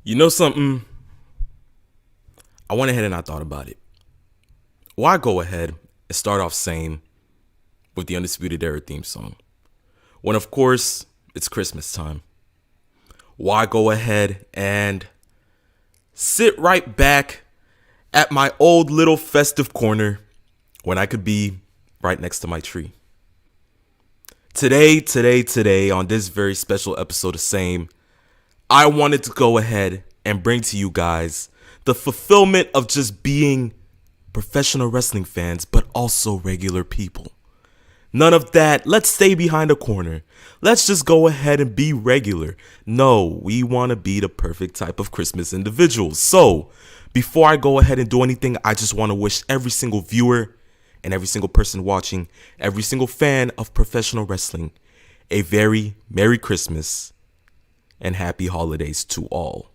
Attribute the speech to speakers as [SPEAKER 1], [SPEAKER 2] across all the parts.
[SPEAKER 1] You know something? I went ahead and I thought about it. Why go ahead and start off same with the Undisputed Era theme song? When of course it's Christmas time. Why go ahead and sit right back at my old little festive corner when I could be right next to my tree? Today, on this very special episode of S.A.M.E, I wanted to go ahead and bring to you guys the fulfillment of just being professional wrestling fans, but also regular people. None of that, let's stay behind a corner. Let's just go ahead and be regular. No, we want to be the perfect type of Christmas individuals. So, before I go ahead and do anything, I just want to wish every single viewer and every single person watching, every single fan of professional wrestling, a very Merry Christmas and Happy Holidays to all.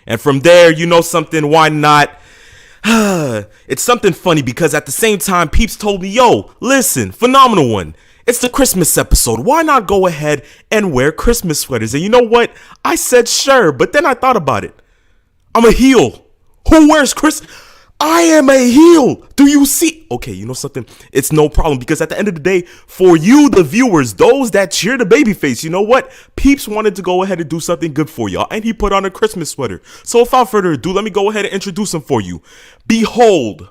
[SPEAKER 1] And from there, you know something, why not? It's something funny because at the same time, peeps told me, yo, listen, phenomenal one. It's the Christmas episode. Why not go ahead and wear Christmas sweaters? And you know what? I said sure, but then I thought about it. I'm a heel. Who wears Christmas? I am a heel. Do you see? Okay, you know something? It's no problem because at the end of the day, for you, the viewers, those that cheer the babyface, you know what? Peeps wanted to go ahead and do something good for y'all, and he put on a Christmas sweater. So without further ado, let me go ahead and introduce him for you. Behold,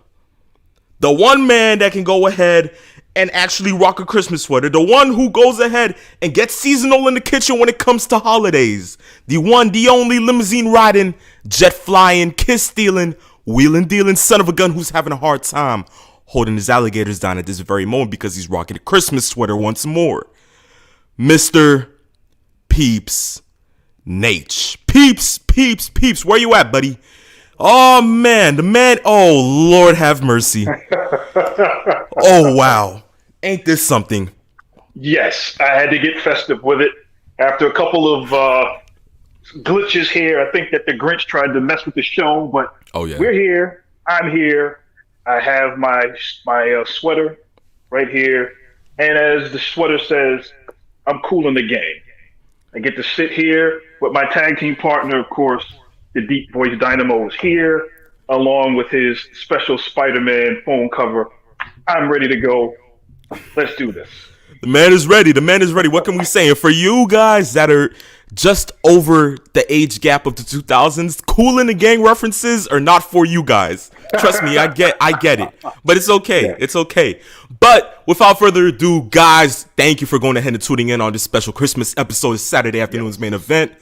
[SPEAKER 1] the one man that can go ahead and actually rock a Christmas sweater. The one who goes ahead and gets seasonal in the kitchen when it comes to holidays. The one, the only limousine riding, jet flying, kiss stealing, wheeling dealing son of a gun who's having a hard time holding his alligators down at this very moment because he's rocking a Christmas sweater once more. Mr. Peeps Nate. Peeps, where you at, buddy? Oh man, the man, oh Lord have mercy. Oh wow. Ain't this something?
[SPEAKER 2] Yes, I had to get festive with it. After a couple of glitches here, I think that the Grinch tried to mess with the show, but we're here. I'm here. I have my sweater right here. And as the sweater says, I'm cool in the game. I get to sit here with my tag team partner, of course, the Deep Voice Dynamo is here, along with his special Spider-Man phone cover. I'm ready to go. Let's do this.
[SPEAKER 1] The man is ready. What can we say? And for you guys that are just over the age gap of the 2000s, Cool in the Gang references are not for you guys. Trust me, I get it. But it's okay. Yeah. It's okay. But without further ado, guys, thank you for going ahead and tuning in on this special Christmas episode of Saturday afternoon's main event.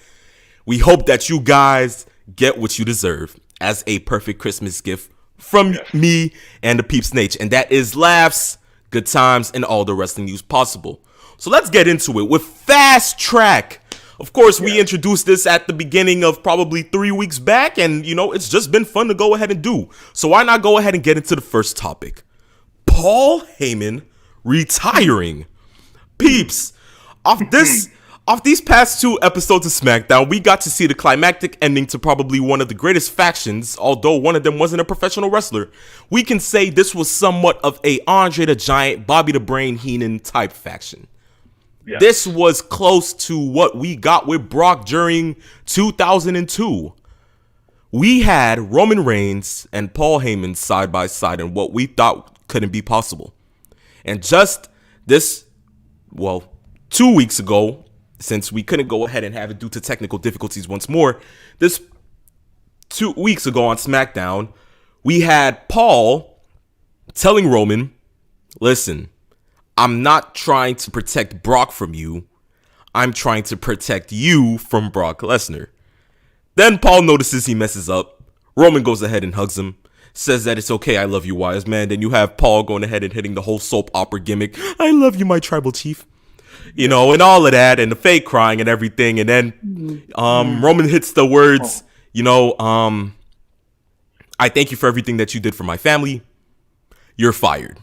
[SPEAKER 1] We hope that you guys get what you deserve as a perfect Christmas gift from me and the Peeps Nate. And that is laughs, good times, and all the wrestling news possible. So let's get into it with Fast Track. Of course, we introduced this at the beginning of probably 3 weeks back, and, you know, it's just been fun to go ahead and do. So why not go ahead and get into the first topic? Paul Heyman retiring. Peeps, off these past 2 episodes of Smackdown, we got to see the climactic ending to probably one of the greatest factions, although one of them wasn't a professional wrestler. We can say this was somewhat of a Andre the Giant, Bobby the Brain Heenan type faction. Yes. This was close to what we got with Brock during 2002. We had Roman Reigns and Paul Heyman side by side in what we thought couldn't be possible. And just this, 2 weeks ago, since we couldn't go ahead and have it due to technical difficulties once more, this 2 weeks ago on SmackDown, we had Paul telling Roman, listen, I'm not trying to protect Brock from you. I'm trying to protect you from Brock Lesnar. Then Paul notices he messes up. Roman goes ahead and hugs him. Says that it's okay, I love you, wise man. Then you have Paul going ahead and hitting the whole soap opera gimmick. I love you, my tribal chief. You know, and all of that, and the fake crying and everything. And then Roman hits the words, I thank you for everything that you did for my family. You're fired.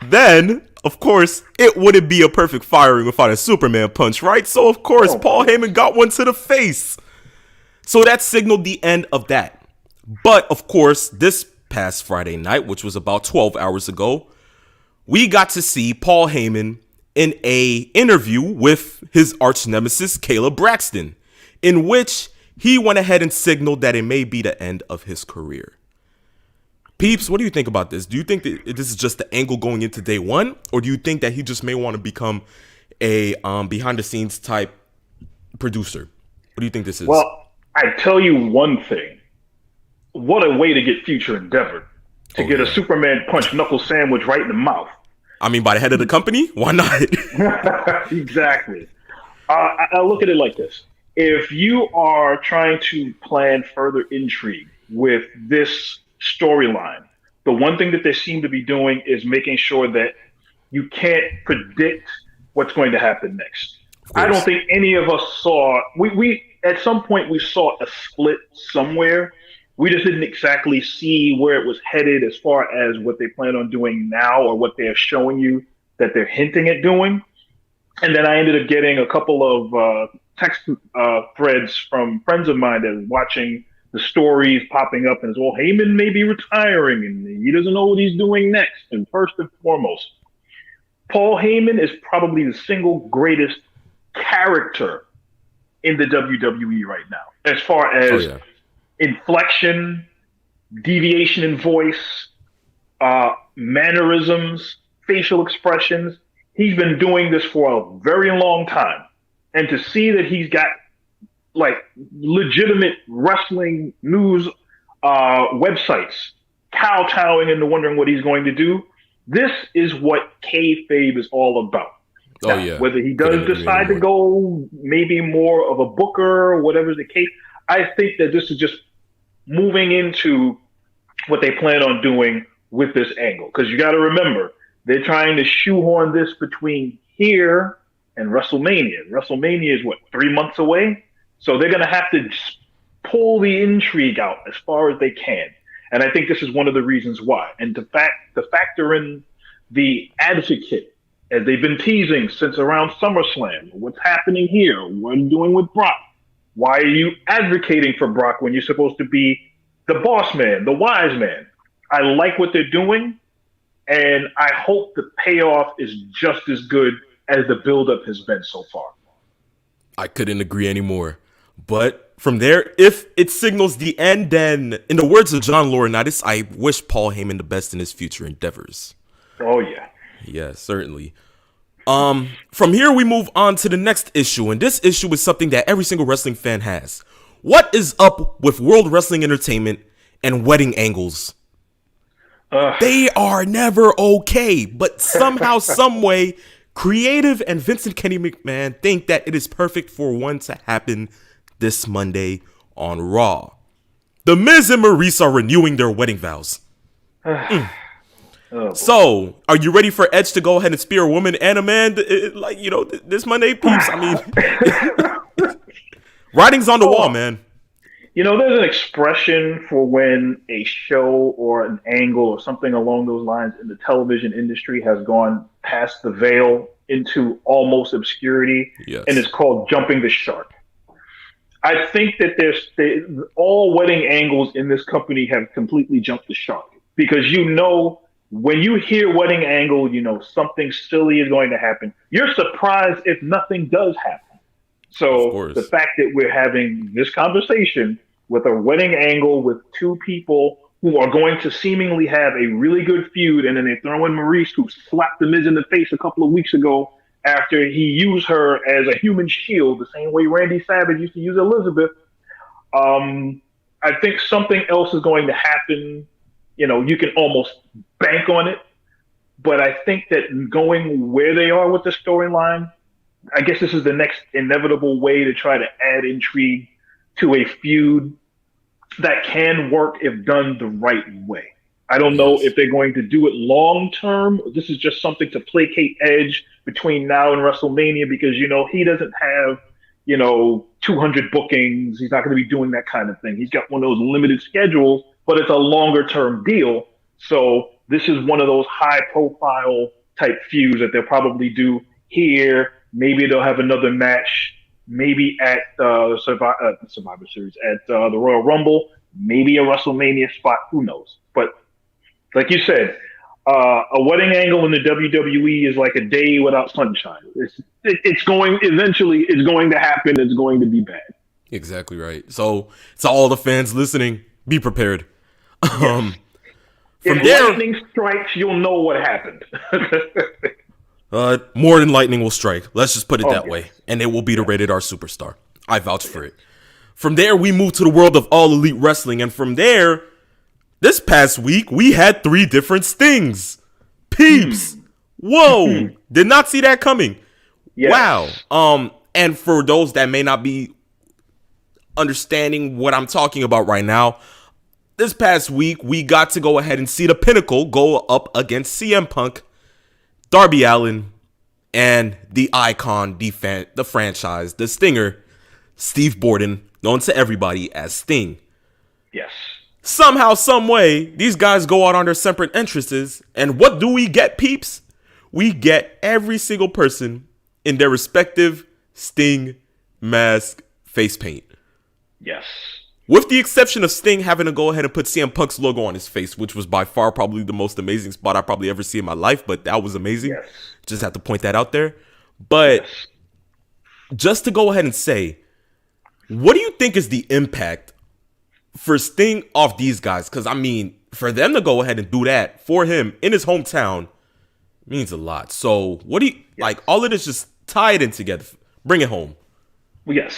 [SPEAKER 1] Then, of course, it wouldn't be a perfect firing without a Superman punch, right? So, of course, Paul Heyman got one to the face. So that signaled the end of that. But, of course, this past Friday night, which was about 12 hours ago, we got to see Paul Heyman in a interview with his arch nemesis, Kayla Braxton, in which he went ahead and signaled that it may be the end of his career. Peeps, what do you think about this? Do you think that this is just the angle going into day one? Or do you think that he just may want to become a behind-the-scenes type producer? What do you think this is?
[SPEAKER 2] Well, I tell you one thing. What a way to get future endeavor. To get a Superman punch knuckle sandwich right in the mouth.
[SPEAKER 1] I mean, by the head of the company? Why not?
[SPEAKER 2] Exactly. I look at it like this. If you are trying to plan further intrigue with this storyline, the one thing that they seem to be doing is making sure that you can't predict what's going to happen next. I don't think any of us saw, we at some point we saw a split somewhere. We just didn't exactly see where it was headed as far as what they plan on doing now or what they're showing you that they're hinting at doing. And then I ended up getting a couple of text threads from friends of mine that are watching the stories popping up and well, Heyman may be retiring and he doesn't know what he's doing next. And first and foremost, Paul Heyman is probably the single greatest character in the WWE right now, as far as inflection, deviation in voice, mannerisms, facial expressions. He's been doing this for a very long time. And to see that he's got like legitimate wrestling news websites kowtowing into wondering what he's going to do, this is what kayfabe is all about. Now, whether he does decide to go maybe more of a booker or whatever the case, I think that this is just moving into what they plan on doing with this angle. Because you got to remember, they're trying to shoehorn this between here and WrestleMania. WrestleMania is, 3 months away? So they're going to have to pull the intrigue out as far as they can. And I think this is one of the reasons why. And to factor in the advocate, as they've been teasing since around SummerSlam, what's happening here? What are you doing with Brock? Why are you advocating for Brock when you're supposed to be the boss man, the wise man? I like what they're doing, and I hope the payoff is just as good as the buildup has been so far.
[SPEAKER 1] I couldn't agree anymore. But from there, if it signals the end, then in the words of John Laurinaitis, I wish Paul Heyman the best in his future endeavors.
[SPEAKER 2] Oh, yeah.
[SPEAKER 1] Yeah, certainly. From here, we move on to the next issue, and this issue is something that every single wrestling fan has. What is up with World Wrestling Entertainment and wedding angles? They are never okay, but somehow, some way, Creative and Vincent Kenny McMahon think that it is perfect for one to happen this Monday on Raw. The Miz and Maurice are renewing their wedding vows. So, are you ready for Edge to go ahead and spear a woman and a man, this Monday, peeps? I mean, writing's on the wall, man.
[SPEAKER 2] You know, there's an expression for when a show or an angle or something along those lines in the television industry has gone past the veil into almost obscurity, and it's called jumping the shark. I think that all wedding angles in this company have completely jumped the shark, because when you hear wedding angle, something silly is going to happen. You're surprised if nothing does happen. So the fact that we're having this conversation with a wedding angle with two people who are going to seemingly have a really good feud, and then they throw in Maurice, who slapped The Miz in the face a couple of weeks ago after he used her as a human shield, the same way Randy Savage used to use Elizabeth. I think something else is going to happen. You can almost bank on it. But I think that going where they are with the storyline, I guess this is the next inevitable way to try to add intrigue to a feud that can work if done the right way. I don't know if they're going to do it long term. This is just something to placate Edge between now and WrestleMania, because, he doesn't have, 200 bookings. He's not going to be doing that kind of thing. He's got one of those limited schedules, but it's a longer term deal. So this is one of those high profile type feuds that they'll probably do here. Maybe they'll have another match, maybe at the Survivor Series, at the Royal Rumble, maybe a WrestleMania spot. Who knows? But like you said, a wedding angle in the WWE is like a day without sunshine. It's going to happen. It's going to be bad.
[SPEAKER 1] Exactly right. So all the fans listening, be prepared.
[SPEAKER 2] Yes. If lightning strikes, you'll know what happened.
[SPEAKER 1] More than lightning will strike. Let's just put it that way. And it will be the Rated R Superstar. I vouch for it. From there, we move to the world of All Elite Wrestling. And from there, this past week, we had 3 different Stings. Peeps. Whoa. Did not see that coming. Yes. Wow. And for those that may not be understanding what I'm talking about right now, this past week, we got to go ahead and see the Pinnacle go up against CM Punk, Darby Allin, and the icon, the franchise, the Stinger, Steve Borden, known to everybody as Sting.
[SPEAKER 2] Yes.
[SPEAKER 1] Somehow, some way, these guys go out on their separate entrances, and what do we get, peeps? We get every single person in their respective Sting mask face paint.
[SPEAKER 2] Yes.
[SPEAKER 1] With the exception of Sting having to go ahead and put CM Punk's logo on his face, which was by far probably the most amazing spot I probably ever see in my life, but that was amazing. Yes. Just have to point that out there. But just to go ahead and say, what do you think is the impact for Sting off these guys? Because, I mean, for them to go ahead and do that for him in his hometown means a lot. So what do you, like, all of this just tie it in together. Bring it home.
[SPEAKER 2] Yes.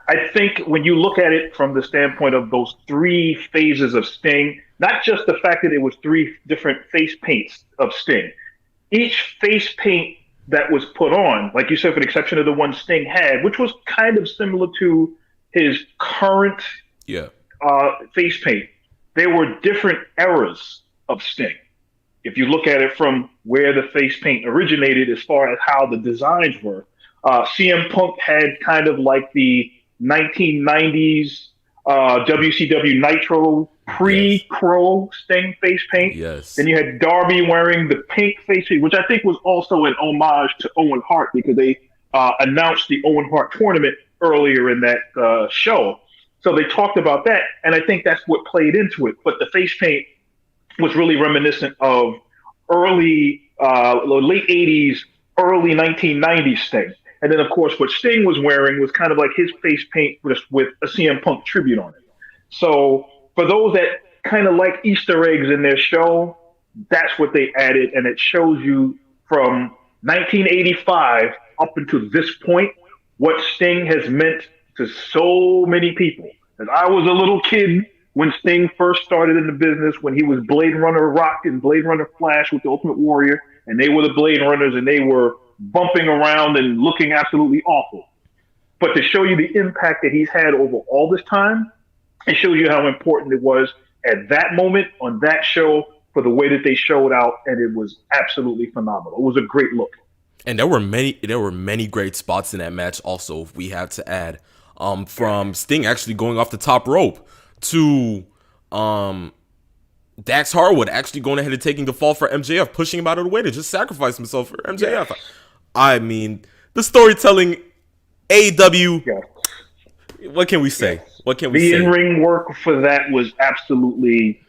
[SPEAKER 2] I think when you look at it from the standpoint of those 3 phases of Sting, not just the fact that it was 3 different face paints of Sting, each face paint that was put on, like you said, with the exception of the one Sting had, which was kind of similar to his current face paint, there were different eras of Sting. If you look at it from where the face paint originated as far as how the designs were, CM Punk had kind of like the 1990s WCW Nitro pre-Crow Sting face paint.
[SPEAKER 1] Yes.
[SPEAKER 2] Then you had Darby wearing the pink face paint, which I think was also an homage to Owen Hart because they announced the Owen Hart tournament earlier in that show. So they talked about that, and I think that's what played into it. But the face paint was really reminiscent of late 80s, early 1990s Sting. And then, of course, what Sting was wearing was kind of like his face paint with a CM Punk tribute on it. So for those that kind of like Easter eggs in their show, that's what they added. And it shows you from 1985 up until this point what Sting has meant to so many people. And I was a little kid when Sting first started in the business, when he was Blade Runner Rock and Blade Runner Flash with the Ultimate Warrior, and they were the Blade Runners, and they were bumping around and looking absolutely awful. But to show you the impact that he's had over all this time, it shows you how important it was at that moment on that show for the way that they showed out, and it was absolutely phenomenal. It was a great look.
[SPEAKER 1] And there were many great spots in that match also, if we have to add. From Sting actually going off the top rope to Dax Harwood actually going ahead and taking the fall for MJF, pushing him out of the way to just sacrifice himself for MJF. Yes. I mean, the storytelling, AEW, what can we say?
[SPEAKER 2] Yes.
[SPEAKER 1] What can we say?
[SPEAKER 2] The in-ring work for that was absolutely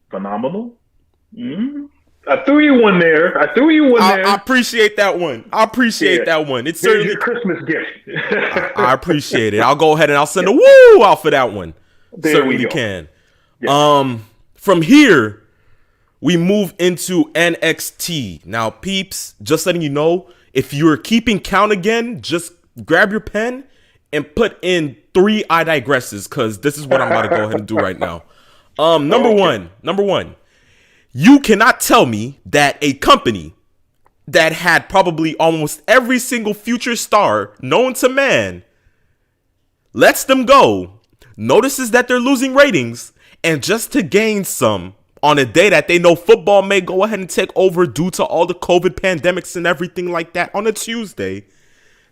[SPEAKER 2] phenomenal. Mm-hmm. I threw you one there. I
[SPEAKER 1] appreciate that one. That one. It's certainly
[SPEAKER 2] your Christmas gift.
[SPEAKER 1] I appreciate it. I'll go ahead and I'll send a woo out for that one.
[SPEAKER 2] There
[SPEAKER 1] certainly can. Yes. From here, we move into NXT. Now, peeps, just letting you know, if you're keeping count again, just grab your pen and put in 3 I digresses, because this is what I'm about to go ahead and do right now. Number one. You cannot tell me that a company that had probably almost every single future star known to man lets them go, notices that they're losing ratings, and just to gain some on a day that they know football may go ahead and take over due to all the COVID pandemics and everything like that on a Tuesday,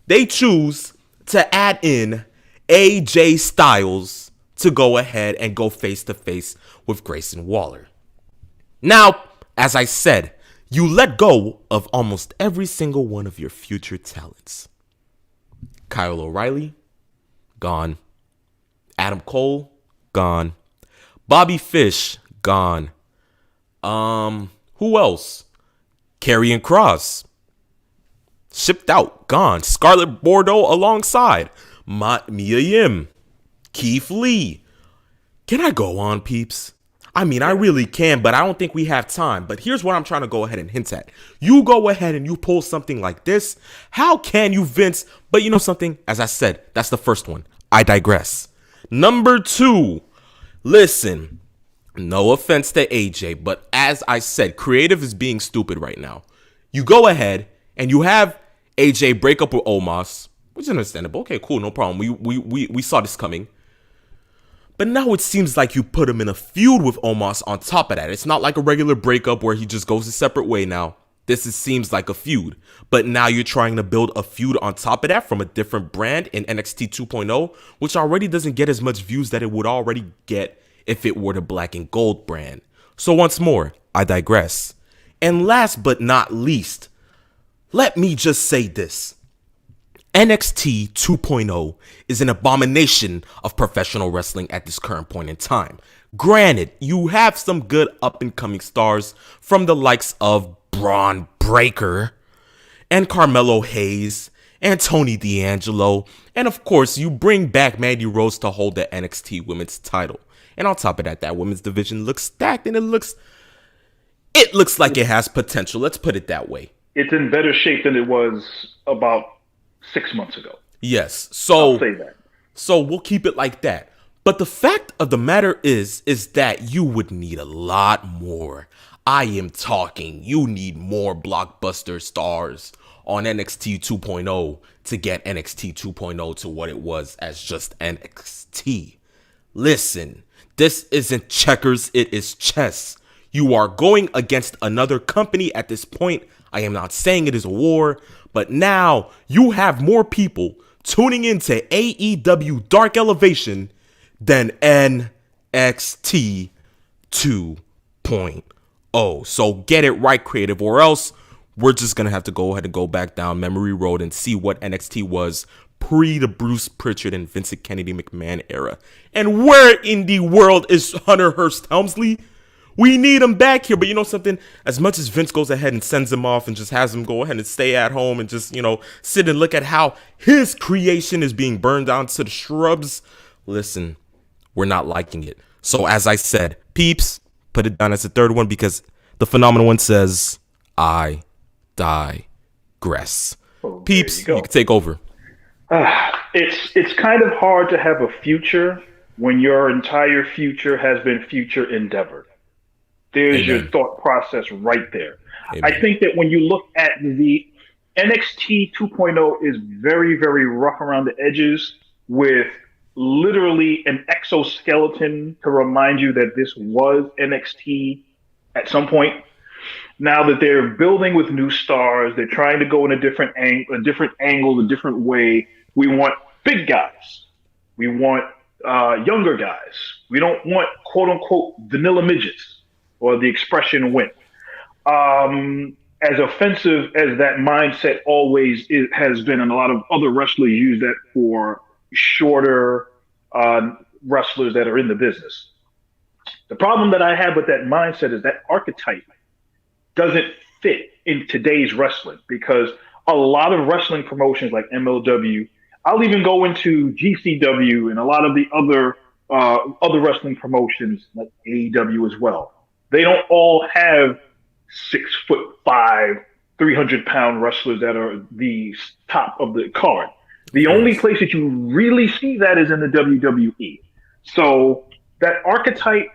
[SPEAKER 1] they choose to add in AJ Styles to go ahead and go face to face with Grayson Waller. Now, as I said, you let go of almost every single one of your future talents. Kyle O'Reilly, gone. Adam Cole, gone. Bobby Fish, gone. Who else? Karrion Kross, shipped out, gone. Scarlett Bordeaux alongside. Mia Yim, Keith Lee. Can I go on, peeps? I mean, I really can, but I don't think we have time. But here's what I'm trying to go ahead and hint at. You go ahead and you pull something like this. How can you, Vince? But you know something? As I said, that's the first one. I digress. Number 2. Listen, no offense to AJ, but as I said, creative is being stupid right now. You go ahead and you have AJ break up with Omos, which is understandable. Okay, cool, no problem. We saw this coming. But now it seems like you put him in a feud with Omos on top of that. It's not like a regular breakup where he just goes a separate way now. Seems like a feud. But now you're trying to build a feud on top of that from a different brand in NXT 2.0, which already doesn't get as much views that it would already get if it were the black and gold brand. So once more, I digress. And last but not least, let me just say this. NXT 2.0 is an abomination of professional wrestling at this current point in time. Granted, you have some good up-and-coming stars from the likes of Braun Breaker and Carmelo Hayes and Tony D'Angelo. And of course, you bring back Mandy Rose to hold the NXT women's title. And on top of that, that women's division looks stacked and it looks like it has potential. Let's put it that way.
[SPEAKER 2] It's in better shape than it was about 6 months ago.
[SPEAKER 1] Yes. So
[SPEAKER 2] I'll say that.
[SPEAKER 1] So we'll keep it like that. But the fact of the matter is that you would need a lot more. I am talking, you need more blockbuster stars on NXT 2.0 to get NXT 2.0 to what it was as just NXT. Listen, this isn't checkers, it is chess. You are going against another company at this point. I am not saying it is a war, but now you have more people tuning into AEW Dark Elevation than NXT 2.0. So get it right, creative, or else we're just going to have to go ahead and go back down memory road and see what NXT was pre the Bruce Pritchard and Vincent Kennedy McMahon era. And where in the world is Hunter Hearst Helmsley? We need him back here. But you know something? As much as Vince goes ahead and sends him off and just has him go ahead and stay at home and just, sit and look at how his creation is being burned down to the shrubs. Listen, we're not liking it. So as I said, peeps, put it down as the third one because the phenomenal one says, I digress.
[SPEAKER 2] Oh,
[SPEAKER 1] peeps, you can take over.
[SPEAKER 2] It's kind of hard to have a future when your entire future has been future endeavored. There's
[SPEAKER 1] Amen.
[SPEAKER 2] Your thought process right there.
[SPEAKER 1] Amen.
[SPEAKER 2] I think that when you look at the NXT 2.0 is very, very rough around the edges with literally an exoskeleton to remind you that this was NXT at some point. Now that they're building with new stars, they're trying to go in a different angle, a different way. We want big guys. We want younger guys. We don't want quote unquote vanilla midgets, or the expression went. As offensive as that mindset always has been, and a lot of other wrestlers use that for shorter wrestlers that are in the business. The problem that I have with that mindset is that archetype doesn't fit in today's wrestling, because a lot of wrestling promotions like MLW, I'll even go into GCW and a lot of the other wrestling promotions like AEW as well. They don't all have 6'5", 300-pound wrestlers that are the top of the card. The only place that you really see that is in the WWE. So that archetype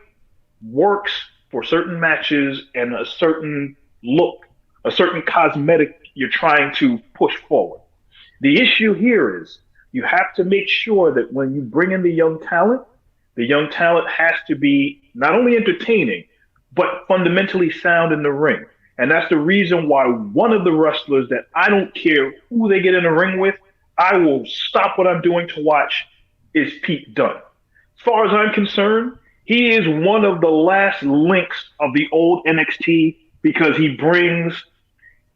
[SPEAKER 2] works for certain matches and a certain look, a certain cosmetic you're trying to push forward. The issue here is you have to make sure that when you bring in the young talent has to be not only entertaining, but fundamentally sound in the ring. And that's the reason why one of the wrestlers that I don't care who they get in the ring with, I will stop what I'm doing to watch, is Pete Dunne. As far as I'm concerned, he is one of the last links of the old NXT because he brings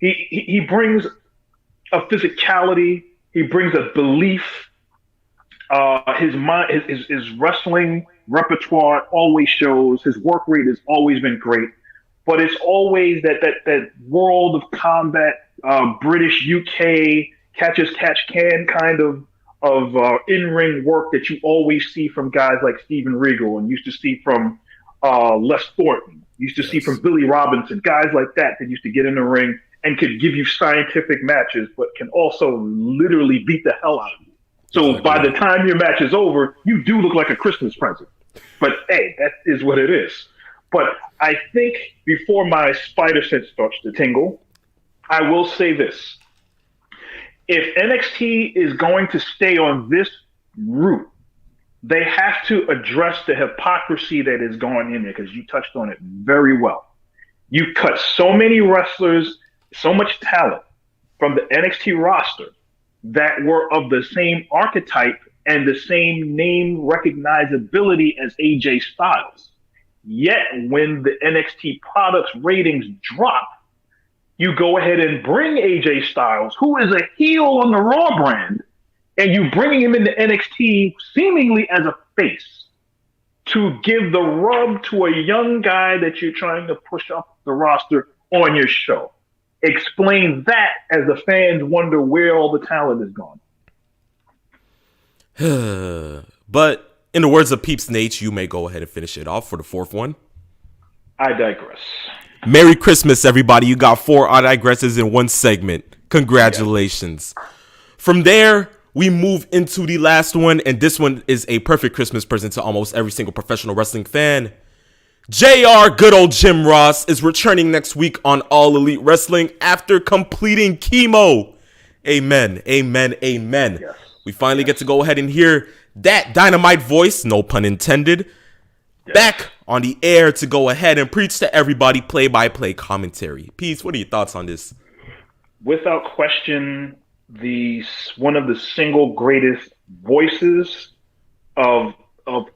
[SPEAKER 2] a physicality. He brings a belief. His wrestling repertoire always shows. His work rate has always been great, but it's always that world of combat, British UK catch as catch can kind of in-ring work that you always see from guys like Steven Regal and used to see from Les Thornton, used to see from Billy Robinson, guys like that used to get in the ring and could give you scientific matches, but can also literally beat the hell out of you. So by the time your match is over, you do look like a Christmas present. But hey, that is what it is. But I think before my spider sense starts to tingle, I will say this. If NXT is going to stay on this route, they have to address the hypocrisy that is going in there, because you touched on it very well. You cut so many wrestlers, so much talent from the NXT roster that were of the same archetype and the same name recognizability as AJ Styles. Yet when the NXT products ratings drop, you go ahead and bring AJ Styles, who is a heel on the Raw brand, and you bring him into NXT seemingly as a face to give the rub to a young guy that you're trying to push up the roster on your show. Explain that as the fans wonder where all the talent is gone.
[SPEAKER 1] But in the words of Peeps Nate, you may go ahead and finish it off for the fourth one.
[SPEAKER 2] I digress.
[SPEAKER 1] Merry Christmas, everybody. You got 4 I digresses in one segment. Congratulations. Yeah. From there, we move into the last one, and this one is a perfect Christmas present to almost every single professional wrestling fan. JR, good old Jim Ross, is returning next week on All Elite Wrestling after completing chemo. Amen, amen, amen. Yes. We finally get to go ahead and hear that dynamite voice, no pun intended, back on the air to go ahead and preach to everybody play-by-play commentary. Peace, what are your thoughts on this?
[SPEAKER 2] Without question, one of the single greatest voices of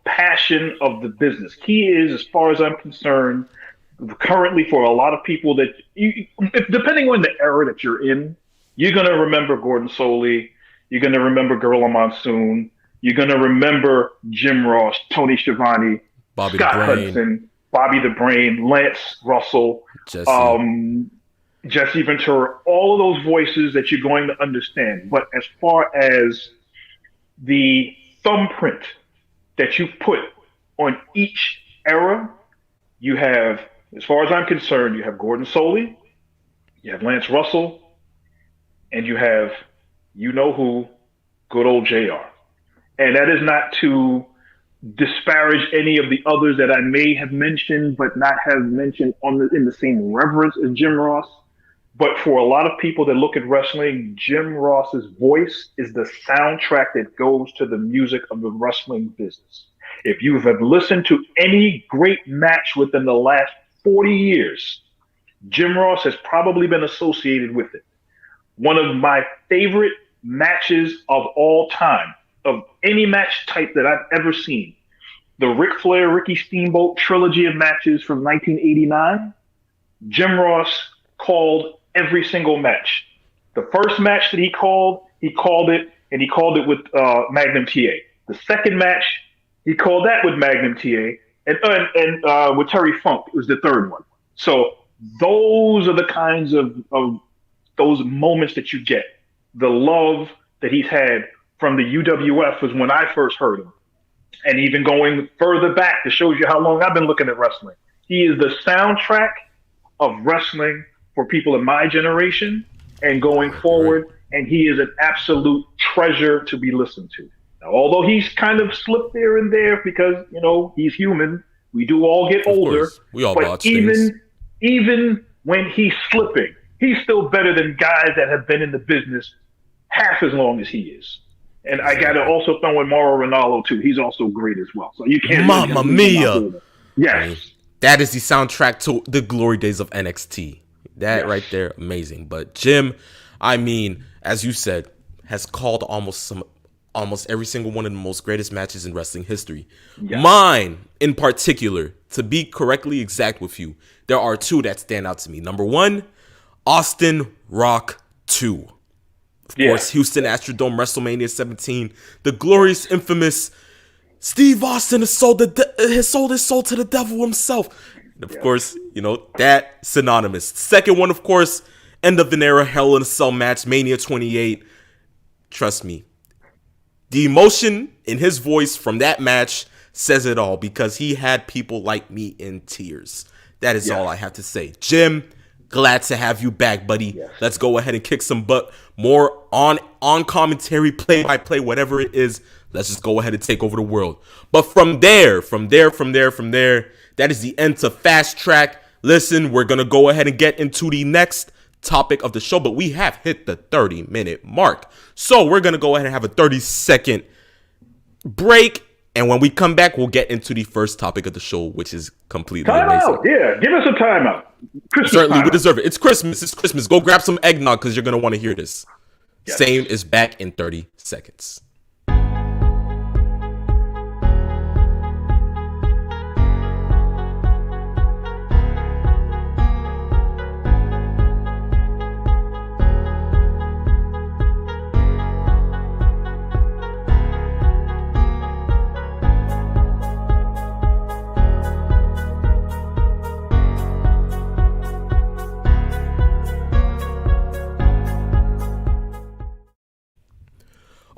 [SPEAKER 2] passion of the business. He is, as far as I'm concerned, currently for a lot of people that, depending on the era that you're in, you're going to remember Gordon Soley, you're going to remember Gorilla Monsoon, you're going to remember Jim Ross, Tony Schiavone,
[SPEAKER 1] Bobby
[SPEAKER 2] Scott
[SPEAKER 1] the Brain.
[SPEAKER 2] Hudson, Bobby the Brain, Lance Russell, Jesse Ventura, all of those voices that you're going to understand. But as far as the thumbprint that you put on each era, you have, as far as I'm concerned, you have Gordon Soley, you have Lance Russell, and you have, you know who, good old JR. And that is not to disparage any of the others that I may have mentioned, but not have mentioned in the same reverence as Jim Ross. But for a lot of people that look at wrestling, Jim Ross's voice is the soundtrack that goes to the music of the wrestling business. If you have listened to any great match within the last 40 years, Jim Ross has probably been associated with it. One of my favorite matches of all time, of any match type that I've ever seen, the Ric Flair, Ricky Steamboat trilogy of matches from 1989, Jim Ross called every single match. The first match that he called it, and he called it with Magnum TA. The second match, he called that with Magnum TA, and with Terry Funk, it was the third one. So those are the kinds of those moments that you get. The love that he's had from the UWF was when I first heard him. And even going further back, that shows you how long I've been looking at wrestling. He is the soundtrack of wrestling for people in my generation and going forward, and he is an absolute treasure to be listened to. Now, although he's kind of slipped there and there because, you know, he's human, we do all get older.
[SPEAKER 1] We all
[SPEAKER 2] but even when he's slipping, he's still better than guys that have been in the business half as long as he is. And I got to also throw in Mauro Ranallo, too. He's also great as well. So you can't.
[SPEAKER 1] Mamma mia.
[SPEAKER 2] Yes.
[SPEAKER 1] That is the soundtrack to the glory days of NXT. That right there, amazing. But Jim, I mean, as you said, has called almost every single one of the most greatest matches in wrestling history. Yes. Mine, in particular, to be correctly exact with you, there are two that stand out to me. Number one, Austin Rock 2. Of course, Houston Astrodome, WrestleMania 17. The glorious, infamous Steve Austin has sold his soul to the devil himself. And of course, that synonymous. Second one, of course, end of an era, Hell in a Cell match, Mania 28. Trust me, the emotion in his voice from that match says it all, because he had people like me in tears. That is all I have to say. Jim, glad to have you back, buddy. Yes. Let's go ahead and kick some butt. More on commentary, play-by-play, whatever it is. Let's just go ahead and take over the world. But from there, that is the end to Fast Track. Listen, we're going to go ahead and get into the next topic of the show, but we have hit the 30-minute mark. So we're going to go ahead and have a 30-second break. And when we come back, we'll get into the first topic of the show, which is completely amazing.
[SPEAKER 2] Timeout, yeah. Give us a timeout.
[SPEAKER 1] Certainly, we deserve it. It's Christmas. Go grab some eggnog because you're going to want to hear this. Yes. S.A.M.E is back in 30 seconds.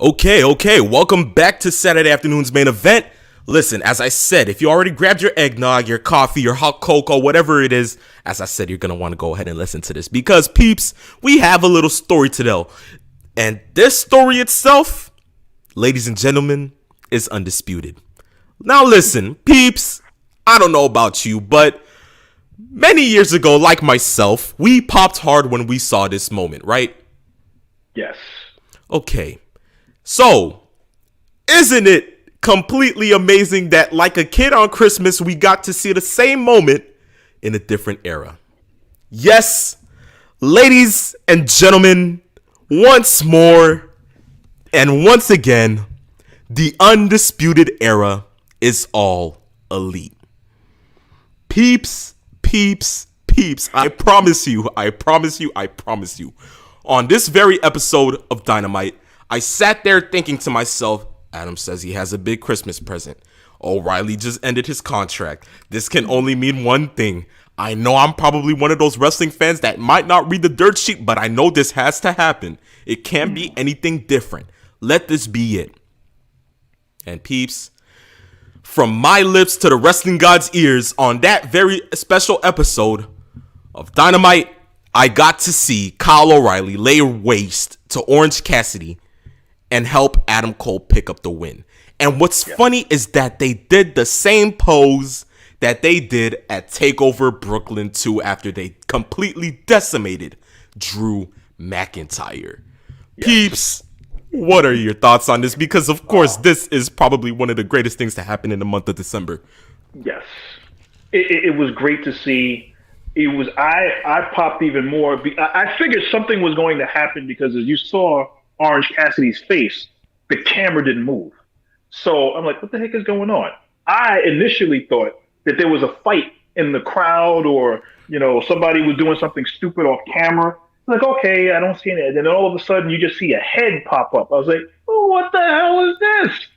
[SPEAKER 1] Okay. Welcome back to Saturday afternoon's main event. Listen, as I said, if you already grabbed your eggnog, your coffee, your hot cocoa, whatever it is, as I said, you're going to want to go ahead and listen to this because, peeps, we have a little story to tell. And this story itself, ladies and gentlemen, is undisputed. Now listen, peeps, I don't know about you, but many years ago, like myself, we popped hard when we saw this moment, right?
[SPEAKER 2] Yes.
[SPEAKER 1] Okay. So, isn't it completely amazing that, like a kid on Christmas, we got to see the same moment in a different era? Yes, ladies and gentlemen, once more and once again, the undisputed era is all elite. Peeps. I promise you. On this very episode of Dynamite, I sat there thinking to myself, Adam says he has a big Christmas present. O'Reilly just ended his contract. This can only mean one thing. I know I'm probably one of those wrestling fans that might not read the dirt sheet, but I know this has to happen. It can't be anything different. Let this be it. And peeps, from my lips to the wrestling god's ears, on that very special episode of Dynamite, I got to see Kyle O'Reilly lay waste to Orange Cassidy and help Adam Cole pick up the win. And what's funny is that they did the same pose that they did at TakeOver Brooklyn 2 after they completely decimated Drew McIntyre. Yes. Peeps, what are your thoughts on this? Because, of course, this is probably one of the greatest things to happen in the month of December.
[SPEAKER 2] Yes. It was great to see. I popped even more. I figured something was going to happen because, as you saw Orange Cassidy's face, the camera didn't move. So I'm like, what the heck is going on? I initially thought that there was a fight in the crowd, or, somebody was doing something stupid off camera. Like, okay, I don't see any. And then all of a sudden you just see a head pop up. I was like, oh, what the hell is this?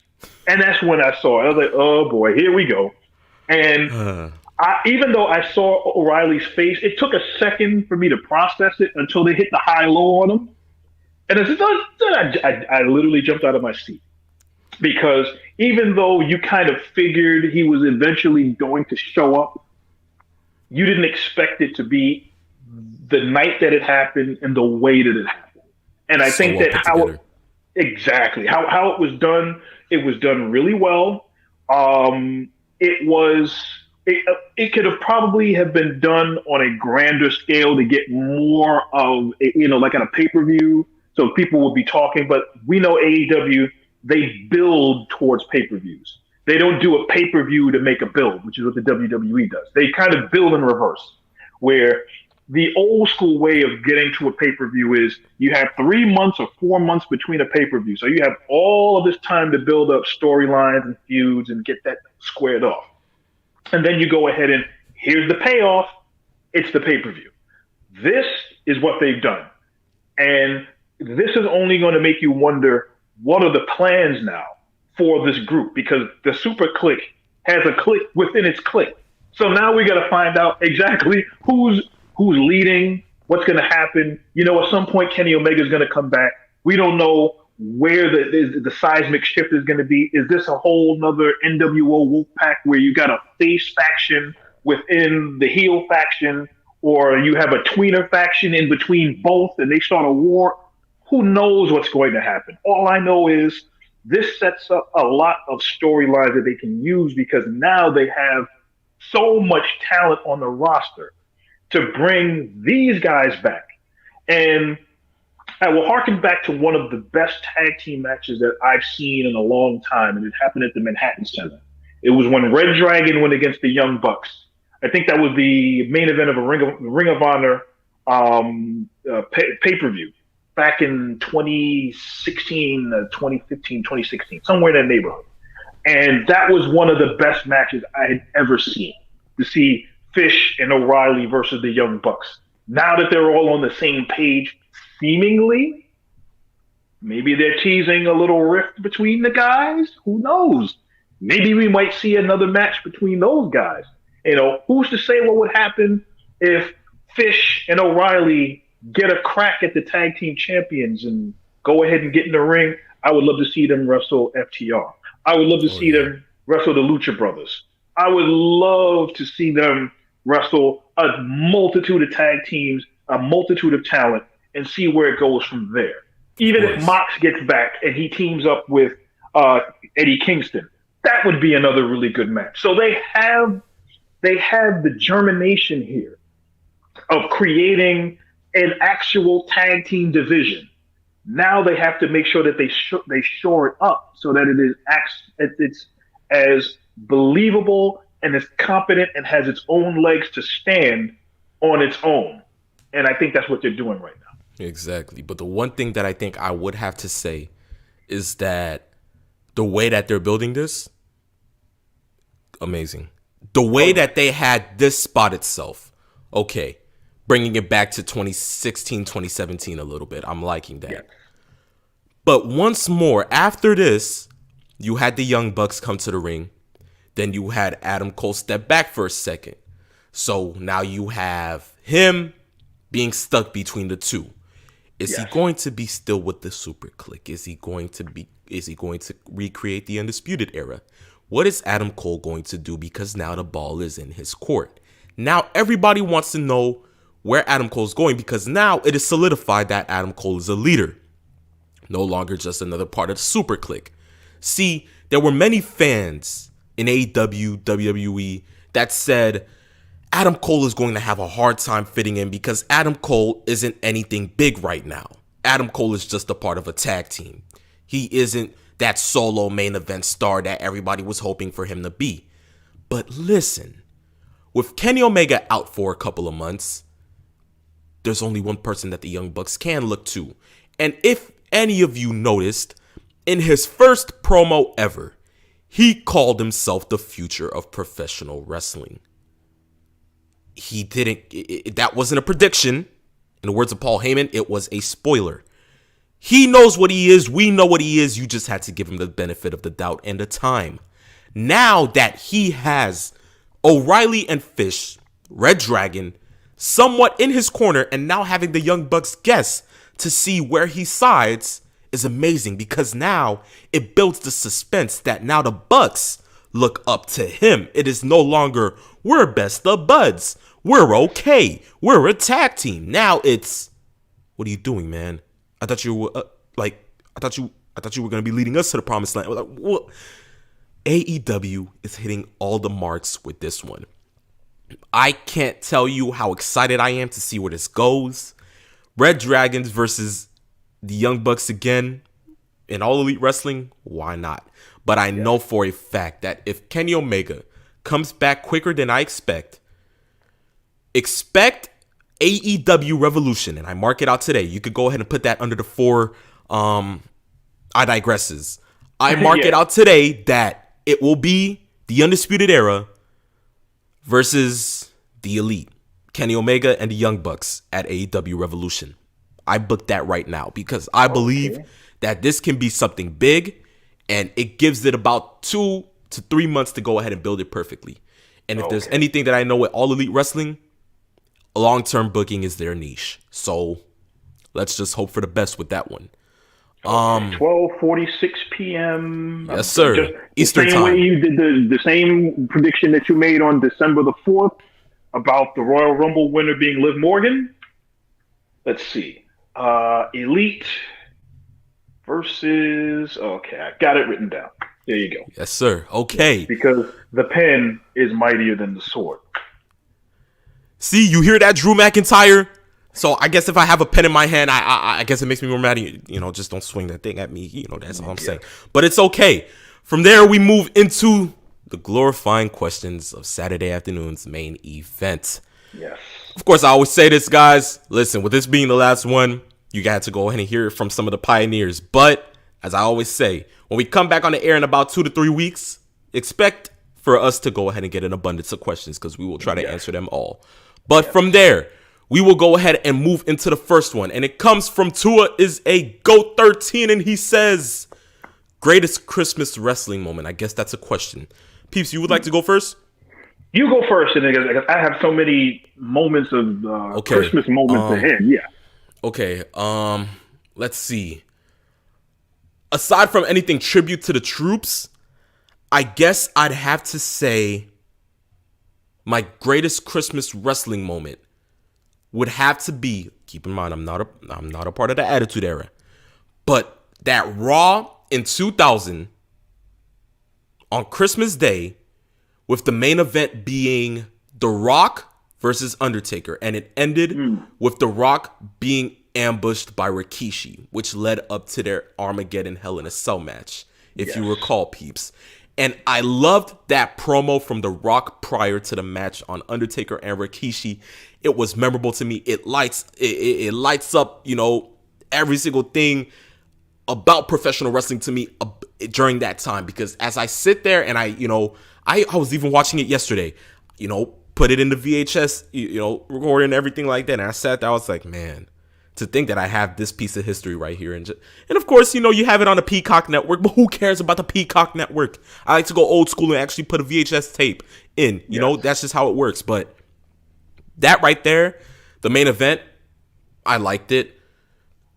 [SPEAKER 2] And that's when I saw it. I was like, oh boy, here we go. And even though I saw O'Reilly's face, it took a second for me to process it until they hit the high-low on him. And I literally jumped out of my seat, because even though you kind of figured he was eventually going to show up, you didn't expect it to be the night that it happened and the way that it happened. And I think that how it was done really well. It could have probably have been done on a grander scale to get more of, like on a pay-per-view. So people will be talking, but we know AEW, they build towards pay-per-views. They don't do a pay-per-view to make a build, which is what the WWE does. They kind of build in reverse, where the old school way of getting to a pay-per-view is you have 3 months or 4 months between a pay-per-view. So you have all of this time to build up storylines and feuds and get that squared off. And then you go ahead and here's the payoff. It's the pay-per-view. This is what they've done. And this is only going to make you wonder, what are the plans now for this group? Because the Super Clique has a clique within its clique. So now we got to find out exactly who's leading, what's going to happen. At some point, Kenny Omega is going to come back. We don't know where the seismic shift is going to be. Is this a whole nother NWO Wolfpack where you got a face faction within the heel faction, or you have a tweener faction in between both and they start a war? Who knows what's going to happen? All I know is this sets up a lot of storylines that they can use, because now they have so much talent on the roster to bring these guys back. And I will harken back to one of the best tag team matches that I've seen in a long time, and it happened at the Manhattan Center. It was when Red Dragon went against the Young Bucks. I think that was the main event of a Ring of Honor pay-per-view back in 2016, 2015, 2016, somewhere in that neighborhood. And that was one of the best matches I had ever seen, to see Fish and O'Reilly versus the Young Bucks. Now that they're all on the same page, seemingly, maybe they're teasing a little rift between the guys. Who knows? Maybe we might see another match between those guys. Who's to say what would happen if Fish and O'Reilly get a crack at the tag team champions and go ahead and get in the ring? I would love to see them wrestle FTR. I would love to see them wrestle the Lucha Brothers. I would love to see them wrestle a multitude of tag teams, a multitude of talent, and see where it goes from there. Even if Mox gets back and he teams up with Eddie Kingston, that would be another really good match. So they have the germination here of creating an actual tag team division. Now they have to make sure that they shore it up so that it's as believable and as competent and has its own legs to stand on its own. And I think that's what they're doing right now.
[SPEAKER 1] Exactly. But the one thing that I think I would have to say is that the way that they're building this, amazing. The way that they had this spot itself, okay, bringing it back to 2016, 2017 a little bit. I'm liking that. Yeah. But once more, after this, you had the Young Bucks come to the ring. Then you had Adam Cole step back for a second. So now you have him being stuck between the two. Is he going to be still with the Super Clique? Is he going to recreate the Undisputed Era? What is Adam Cole going to do? Because now the ball is in his court. Now everybody wants to know where Adam Cole is going, because now it is solidified that Adam Cole is a leader. No longer just another part of the Super Clique. See, there were many fans in AEW, WWE that said Adam Cole is going to have a hard time fitting in because Adam Cole isn't anything big right now. Adam Cole is just a part of a tag team. He isn't that solo main event star that everybody was hoping for him to be. But listen, with Kenny Omega out for a couple of months, there's only one person that the Young Bucks can look to. And if any of you noticed, in his first promo ever, he called himself the future of professional wrestling. He didn't, that wasn't a prediction. In the words of Paul Heyman, it was a spoiler. He knows what he is. We know what he is. You just had to give him the benefit of the doubt and the time. Now that he has O'Reilly and Fish, Red Dragon, somewhat in his corner, and now having the Young Bucks guess to see where he sides is amazing, because now it builds the suspense that now the Bucks look up to him. It is no longer, we're best of buds. We're okay. We're a tag team. Now it's, what are you doing, man? I thought you were I thought you were going to be leading us to the promised land. Like, what? AEW is hitting all the marks with this one. I can't tell you how excited I am to see where this goes. Red Dragons versus the Young Bucks again in All Elite Wrestling, why not? But I know for a fact that if Kenny Omega comes back quicker than I expect AEW Revolution, and I mark it out today. You could go ahead and put that under the 4 I digresses. I mark it out today that it will be the Undisputed Era versus the Elite, Kenny Omega and the Young Bucks at AEW Revolution. I booked that right now because I believe that this can be something big, and it gives it about 2 to 3 months to go ahead and build it perfectly. And if there's anything that I know with All Elite Wrestling, long-term booking is their niche. So let's just hope for the best with that one.
[SPEAKER 2] 12:46 p.m.
[SPEAKER 1] Yes, sir. Eastern time.
[SPEAKER 2] The same way you did the same prediction that you made on December the 4th about the Royal Rumble winner being Liv Morgan. Let's see. Elite versus... Okay, I got it written down. There you go.
[SPEAKER 1] Yes, sir. Okay.
[SPEAKER 2] Because the pen is mightier than the sword.
[SPEAKER 1] See, you hear that, Drew McIntyre? So I guess if I have a pen in my hand, I guess it makes me more mad. Just don't swing that thing at me. That's all I'm saying. But it's okay. From there, we move into the glorifying questions of Saturday afternoon's main event.
[SPEAKER 2] Yes.
[SPEAKER 1] Of course, I always say this, guys. Listen, with this being the last one, you got to go ahead and hear it from some of the pioneers. But as I always say, when we come back on the air in about 2 to 3 weeks, expect for us to go ahead and get an abundance of questions because we will try to answer them all. But from there, we will go ahead and move into the first one. And it comes from Tua is a GOAT 13. And he says, greatest Christmas wrestling moment. I guess that's a question. Peeps, you would like to go first?
[SPEAKER 2] You go first. And I have so many moments of Christmas moments ahead. Yeah.
[SPEAKER 1] Okay. Let's see. Aside from anything tribute to the troops, I guess I'd have to say my greatest Christmas wrestling moment would have to be, keep in mind, I'm not a part of the Attitude Era, but that Raw in 2000 on Christmas Day with the main event being The Rock versus Undertaker, and it ended with The Rock being ambushed by Rikishi, which led up to their Armageddon Hell in a Cell match, if you recall, peeps. And I loved that promo from The Rock prior to the match on Undertaker and Rikishi. It was memorable to me. It lights up, every single thing about professional wrestling to me during that time. Because as I sit there and I was even watching it yesterday, put it in the VHS, recording everything like that. And I sat there, I was like, man, to think that I have this piece of history right here. And of course, you have it on the Peacock Network, but who cares about the Peacock Network? I like to go old school and actually put a VHS tape in. That's just how it works. But that right there, the main event, I liked it.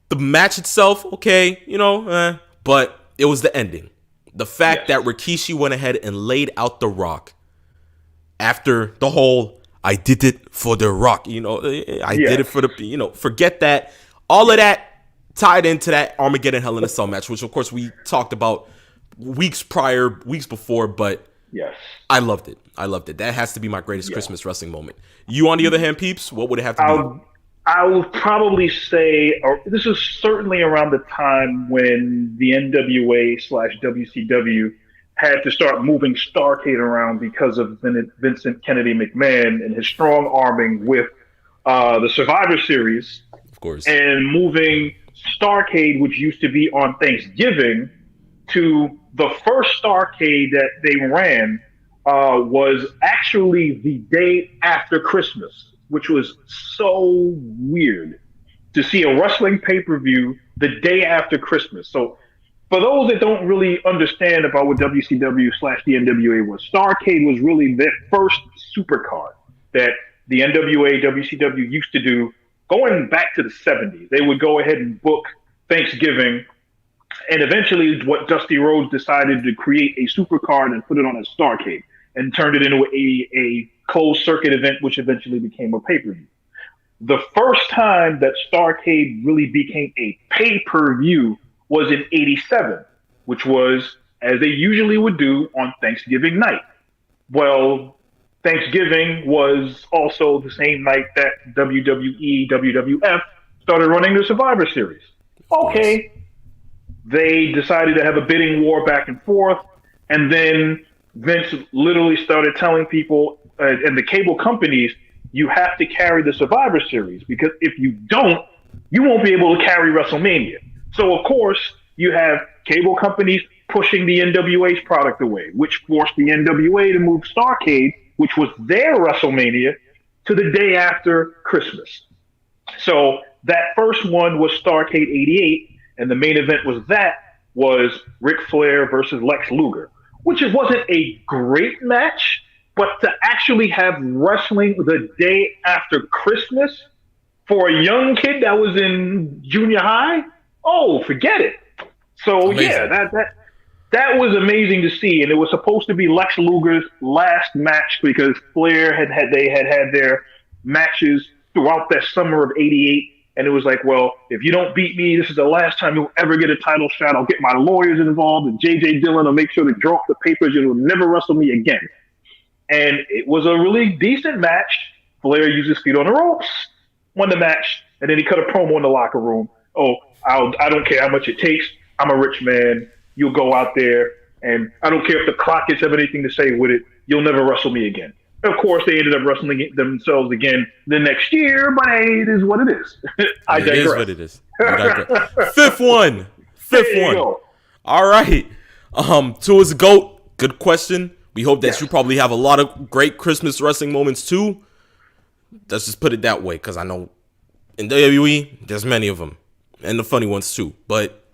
[SPEAKER 1] The match itself, okay, but it was the ending. The fact that Rikishi went ahead and laid out The Rock after the whole I did it for The Rock, did it for the, forget that. All of that tied into that Armageddon Hell in a Cell match, which of course we talked about weeks before, but I loved it. That has to be my greatest Christmas wrestling moment. You, on the other hand, peeps, what would it have to be?
[SPEAKER 2] I would probably say, this is certainly around the time when the NWA/WCW had to start moving Starrcade around because of Vincent Kennedy McMahon and his strong arming with the Survivor Series.
[SPEAKER 1] Of course. And
[SPEAKER 2] moving Starrcade, which used to be on Thanksgiving, to the first Starrcade that they ran was actually the day after Christmas, which was so weird to see a wrestling pay-per-view the day after Christmas. So for those that don't really understand about what WCW/the NWA was, Starrcade was really their first supercard that the NWA, WCW used to do going back to the 70s. They would go ahead and book Thanksgiving, and eventually what Dusty Rhodes decided to create a supercard and put it on a Starrcade and turned it into a closed circuit event, which eventually became a pay-per-view. The first time that Starrcade really became a pay-per-view was in '87, which was, as they usually would do, on Thanksgiving night. Well, Thanksgiving was also the same night that WWE, WWF started running the Survivor Series. Okay. They decided to have a bidding war back and forth, and then Vince literally started telling people and the cable companies, you have to carry the Survivor Series, because if you don't, you won't be able to carry WrestleMania. So, of course, you have cable companies pushing the NWA's product away, which forced the NWA to move Starrcade which was their WrestleMania, to the day after Christmas. So that first one was Starrcade 88, and the main event was Ric Flair versus Lex Luger, which wasn't a great match, but to actually have wrestling the day after Christmas for a young kid that was in junior high, forget it. So amazing. Yeah, that was amazing to see, and it was supposed to be Lex Luger's last match because Flair had their matches throughout that summer of '88, and it was like, well, if you don't beat me, this is the last time you'll ever get a title shot. I'll get my lawyers involved, and J.J. Dillon will make sure to draw up the papers. You'll never wrestle me again. And it was a really decent match. Flair used his feet on the ropes, won the match, and then he cut a promo in the locker room. I don't care how much it takes. I'm a rich man. You'll go out there, and I don't care if the Crockett's have anything to say with it. You'll never wrestle me again. Of course, they ended up wrestling themselves again the next year, but hey, it is what it is. I digress.
[SPEAKER 1] It is what it is. Fifth one. Go. All right. Two is a GOAT. Good question. We hope that you probably have a lot of great Christmas wrestling moments too. Let's just put it that way, because I know in WWE, there's many of them. And the funny ones too. But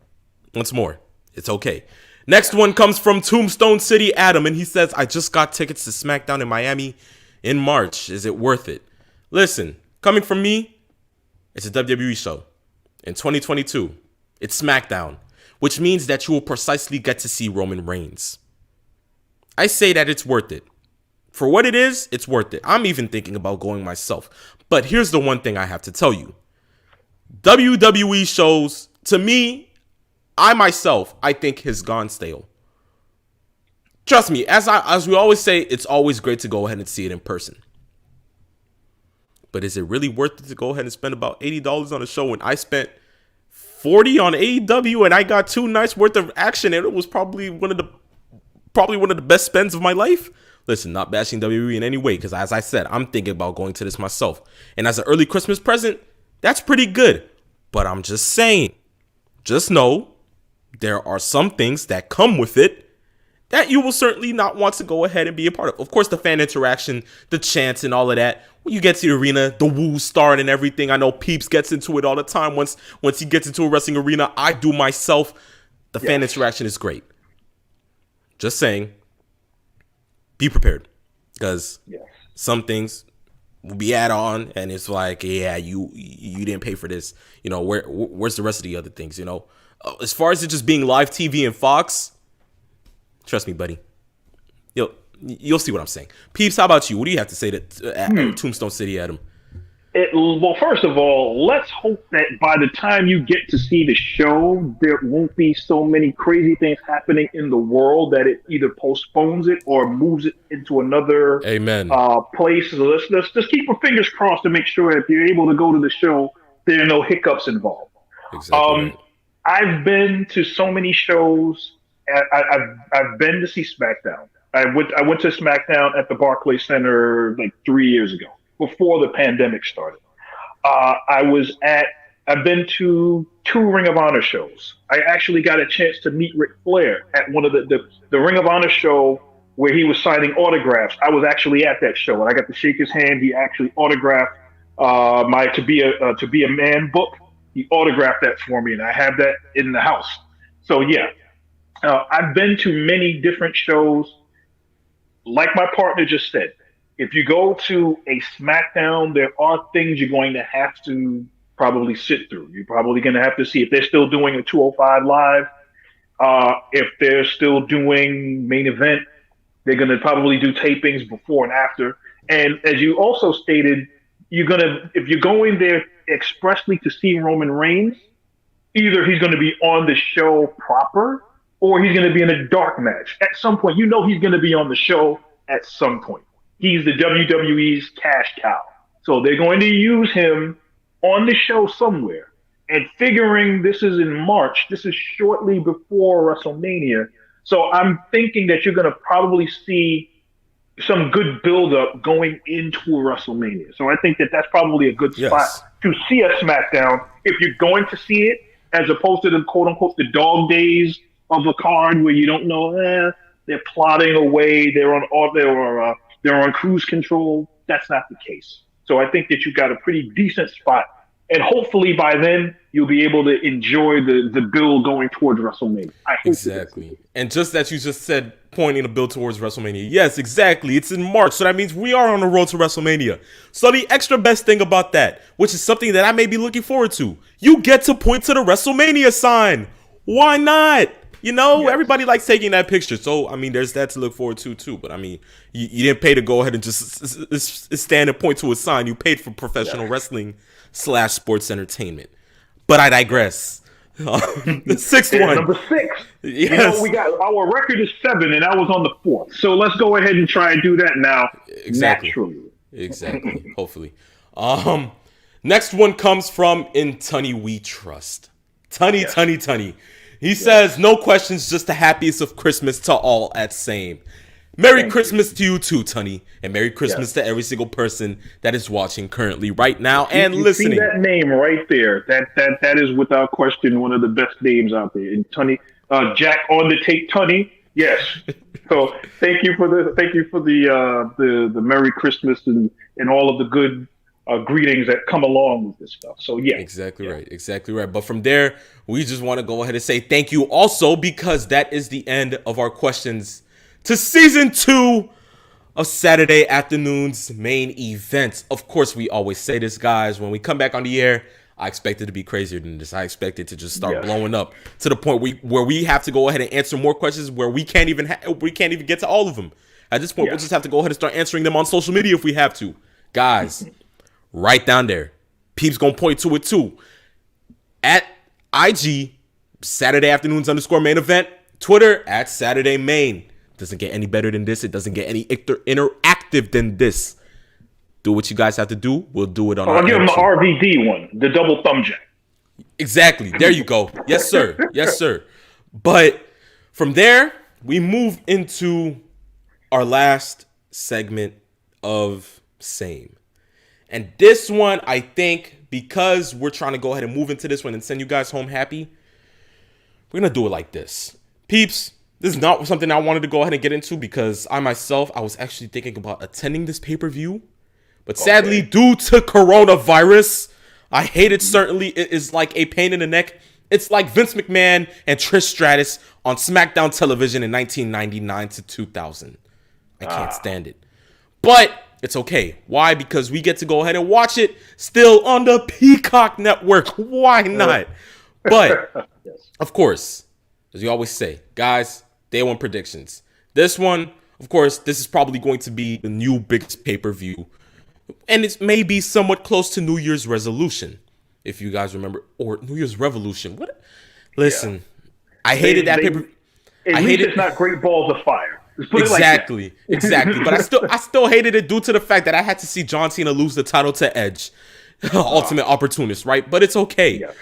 [SPEAKER 1] once more, it's okay. Next one comes from Tombstone City Adam, and he says, I just got tickets to Smackdown in Miami in March. Is it worth it? Listen, coming from me, it's a WWE show. In 2022, it's Smackdown, which means that you will precisely get to see Roman Reigns. I say that it's worth it. For what it is, it's worth it. I'm even thinking about going myself. But here's the one thing I have to tell you. WWE shows, to me, I think has gone stale. Trust me, as we always say, it's always great to go ahead and see it in person. But is it really worth it to go ahead and spend about $80 on a show when I spent $40 on AEW and I got 2 nights worth of action and it was probably one of the best spends of my life? Listen, not bashing WWE in any way, because as I said, I'm thinking about going to this myself. And as an early Christmas present, that's pretty good. But I'm just saying, just know there are some things that come with it that you will certainly not want to go ahead and be a part of. Of course, the fan interaction, the chants and all of that. When you get to the arena, the woo start and everything. I know Peeps gets into it all the time. Once he gets into a wrestling arena, I do myself. The fan interaction is great. Just saying, be prepared, because some things will be add on, and it's like, yeah, you didn't pay for this. You know, where's the rest of the other things? You know, as far as it just being live TV and Fox, trust me, buddy, you'll see what I'm saying. Peeps, how about you? What do you have to say to Tombstone City, Adam?
[SPEAKER 2] Well, first of all, let's hope that by the time you get to see the show, there won't be so many crazy things happening in the world that it either postpones it or moves it into another place. So let's just keep our fingers crossed to make sure if you're able to go to the show, there are no hiccups involved.
[SPEAKER 1] Exactly.
[SPEAKER 2] I've been to so many shows. I've been to see Smackdown. I went to Smackdown at the Barclays Center like 3 years ago, before the pandemic started. I've been to 2 Ring of Honor shows. I actually got a chance to meet Ric Flair at one of the Ring of Honor show where he was signing autographs. I was actually at that show, and I got to shake his hand. He actually autographed my To Be a Man book. He autographed that for me, and I have that in the house. So I've been to many different shows. Like my partner just said, if you go to a SmackDown, there are things you're going to have to probably sit through. You're probably going to have to see if they're still doing a 205 live. If they're still doing main event, they're going to probably do tapings before and after. And as you also stated, if you're going there expressly to see Roman Reigns, either he's going to be on the show proper or he's going to be in a dark match. At some point, he's going to be on the show at some point. He's the WWE's cash cow. So they're going to use him on the show somewhere. And figuring this is in March, this is shortly before WrestleMania. So I'm thinking that you're going to probably see some good build-up going into WrestleMania. So I think that that's probably a good spot to see a SmackDown if you're going to see it, as opposed to the quote-unquote the dog days of the card where you don't know, they're plotting away, they're they're on cruise control. That's not the case. So I think that you got a pretty decent spot. And hopefully by then, you'll be able to enjoy the build going towards WrestleMania.
[SPEAKER 1] Exactly. And just that you just said, pointing the build towards WrestleMania. Yes, exactly. It's in March. So that means we are on the road to WrestleMania. So the extra best thing about that, which is something that I may be looking forward to, you get to point to the WrestleMania sign. Why not? You know, yes. Everybody likes taking that picture. So, I mean, there's that to look forward to, too. But, I mean, you didn't pay to go ahead and just stand and point to a sign. You paid for professional wrestling / sports entertainment. But I digress. The sixth one.
[SPEAKER 2] Number 6. Yes. You know, we got our record is 7, and I was on the 4th. So let's go ahead and try and do that now.
[SPEAKER 1] Exactly.
[SPEAKER 2] Naturally.
[SPEAKER 1] Exactly. Hopefully. Next one comes from In Tunny We Trust. Tunny. He says, no questions, just the happiest of Christmas to all at S.A.M.E. Merry Christmas to you too, Tunny. And Merry Christmas to every single person that is watching currently right now and listening.
[SPEAKER 2] See that name right there. That is without question one of the best names out there. And Tunny, Jack on the tape, Tunny. Yes. So thank you for the Merry Christmas and all of the good greetings that come along with this stuff. So yeah.
[SPEAKER 1] Exactly right. But from there, we just want to go ahead and say thank you also, because that is the end of our questions to season 2 of Saturday Afternoon's main event. Of course, we always say this, guys. When we come back on the air, I expect it to be crazier than this. I expect it to just start blowing up to the point where we have to go ahead and answer more questions where we can't even get to all of them. At this point, we'll just have to go ahead and start answering them on social media if we have to. Guys, right down there. Peeps gonna point to it too. At IG, Saturday Afternoons _ main event. Twitter, at Saturday Main. Doesn't get any better than this. It doesn't get any interactive than this. Do what you guys have to do. We'll do it on
[SPEAKER 2] I'll give him the RVD one, the double thumb jack.
[SPEAKER 1] Exactly. There you go. Yes, sir. Yes, sir. But from there, we move into our last segment of S.A.M.E. And this one, I think, because we're trying to go ahead and move into this one and send you guys home happy, we're going to do it like this. Peeps, this is not something I wanted to go ahead and get into because I was actually thinking about attending this pay-per-view. But sadly, due to coronavirus, I hate it. Certainly, it is like a pain in the neck. It's like Vince McMahon and Trish Stratus on Smackdown television in 1999 to 2000. I can't stand it. But it's okay. Why? Because we get to go ahead and watch it still on the Peacock Network. Why not? But, of course, as you always say, guys, day one predictions. This one, of course, this is probably going to be the new biggest pay-per-view. And it may be somewhat close to New Year's resolution, if you guys remember. Or New Year's Revolution. What? Listen, I hated that paper.
[SPEAKER 2] At least it's not Great Balls of Fire.
[SPEAKER 1] Exactly. But I still hated it due to the fact that I had to see John Cena lose the title to Edge. Ultimate opportunist, right? But it's okay. Yeah.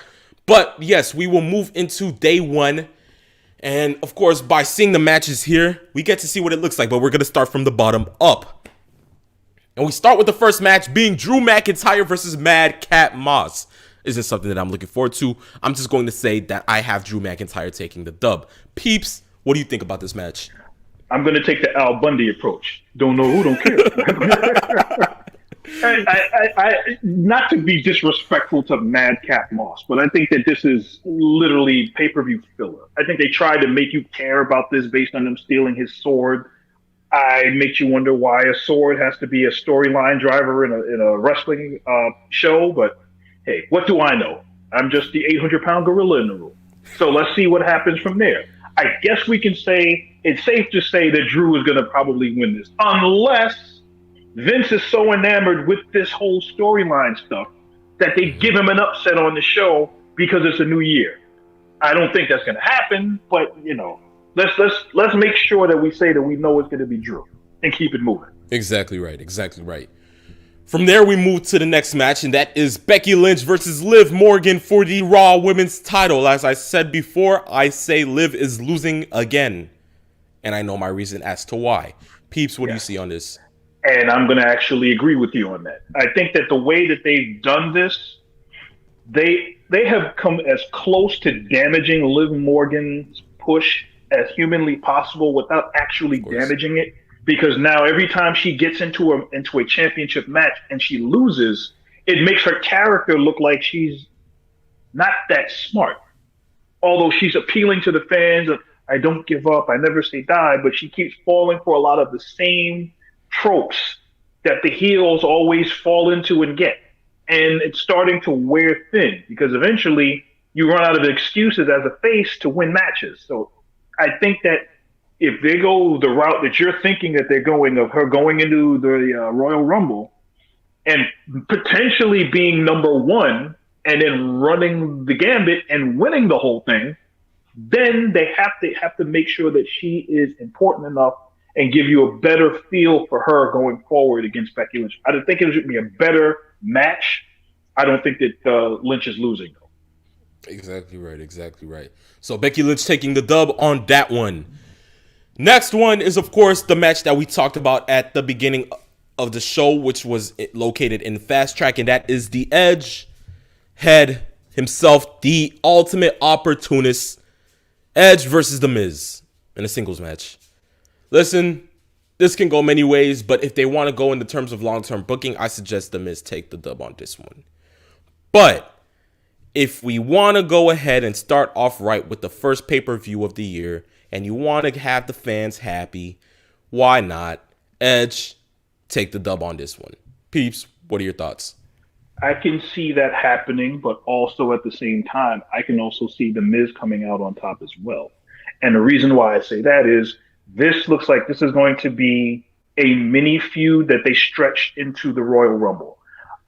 [SPEAKER 1] But yes, we will move into day one. And of course, by seeing the matches here, we get to see what it looks like. But we're going to start from the bottom up. And we start with the first match being Drew McIntyre versus Madcap Moss. Isn't something that I'm looking forward to. I'm just going to say that I have Drew McIntyre taking the dub. Peeps, what do you think about this match?
[SPEAKER 2] I'm going to take the Al Bundy approach. Don't know who, don't care. I not to be disrespectful to Madcap Moss, but I think that this is literally pay-per-view filler. I think they tried to make you care about this based on them stealing his sword. It makes you wonder why a sword has to be a storyline driver in a wrestling show. But hey, what do I know? I'm just the 800-pound gorilla in the room. So let's see what happens from there. I guess we can say it's safe to say that Drew is going to probably win this, unless Vince is so enamored with this whole storyline stuff that they give him an upset on the show because it's a new year. I don't think that's going to happen, but you know. Let's make sure that we say that we know it's going to be Drew and keep it moving.
[SPEAKER 1] Exactly right. From there, we move to the next match, and that is Becky Lynch versus Liv Morgan for the Raw Women's title. As I said before, I say Liv is losing again, and I know my reason as to why. Peeps, what do you see on this?
[SPEAKER 2] And I'm going to actually agree with you on that. I think that the way that they've done this, they have come as close to damaging Liv Morgan's push as humanly possible without actually damaging it, because now every time she gets into a championship match and she loses, it makes her character look like she's not that smart. Although she's appealing to the fans, I don't give up, I never say die, but she keeps falling for a lot of the same tropes that the heels always fall into and get. And it's starting to wear thin because eventually you run out of excuses as a face to win matches. So I think that if they go the route that you're thinking that they're going, of her going into the Royal Rumble and potentially being number one and then running the gambit and winning the whole thing, then they have to make sure that she is important enough and give you a better feel for her going forward against Becky Lynch. I think it should be a better match. I don't think that Lynch is losing, though.
[SPEAKER 1] Exactly right. So Becky Lynch taking the dub on that one. Next one is, of course, the match that we talked about at the beginning of the show, which was located in Fast Track, and that is the Edge head himself, the ultimate opportunist, Edge versus The Miz in a singles match. Listen, this can go many ways, but if they want to go in the terms of long-term booking, I suggest The Miz take the dub on this one. But if we want to go ahead and start off right with the first pay-per-view of the year, and you want to have the fans happy, why not? Edge, take the dub on this one. Peeps, what are your thoughts?
[SPEAKER 2] I can see that happening, but also at the same time, I can also see The Miz coming out on top as well. And the reason why I say that is this looks like this is going to be a mini feud that they stretched into the Royal Rumble.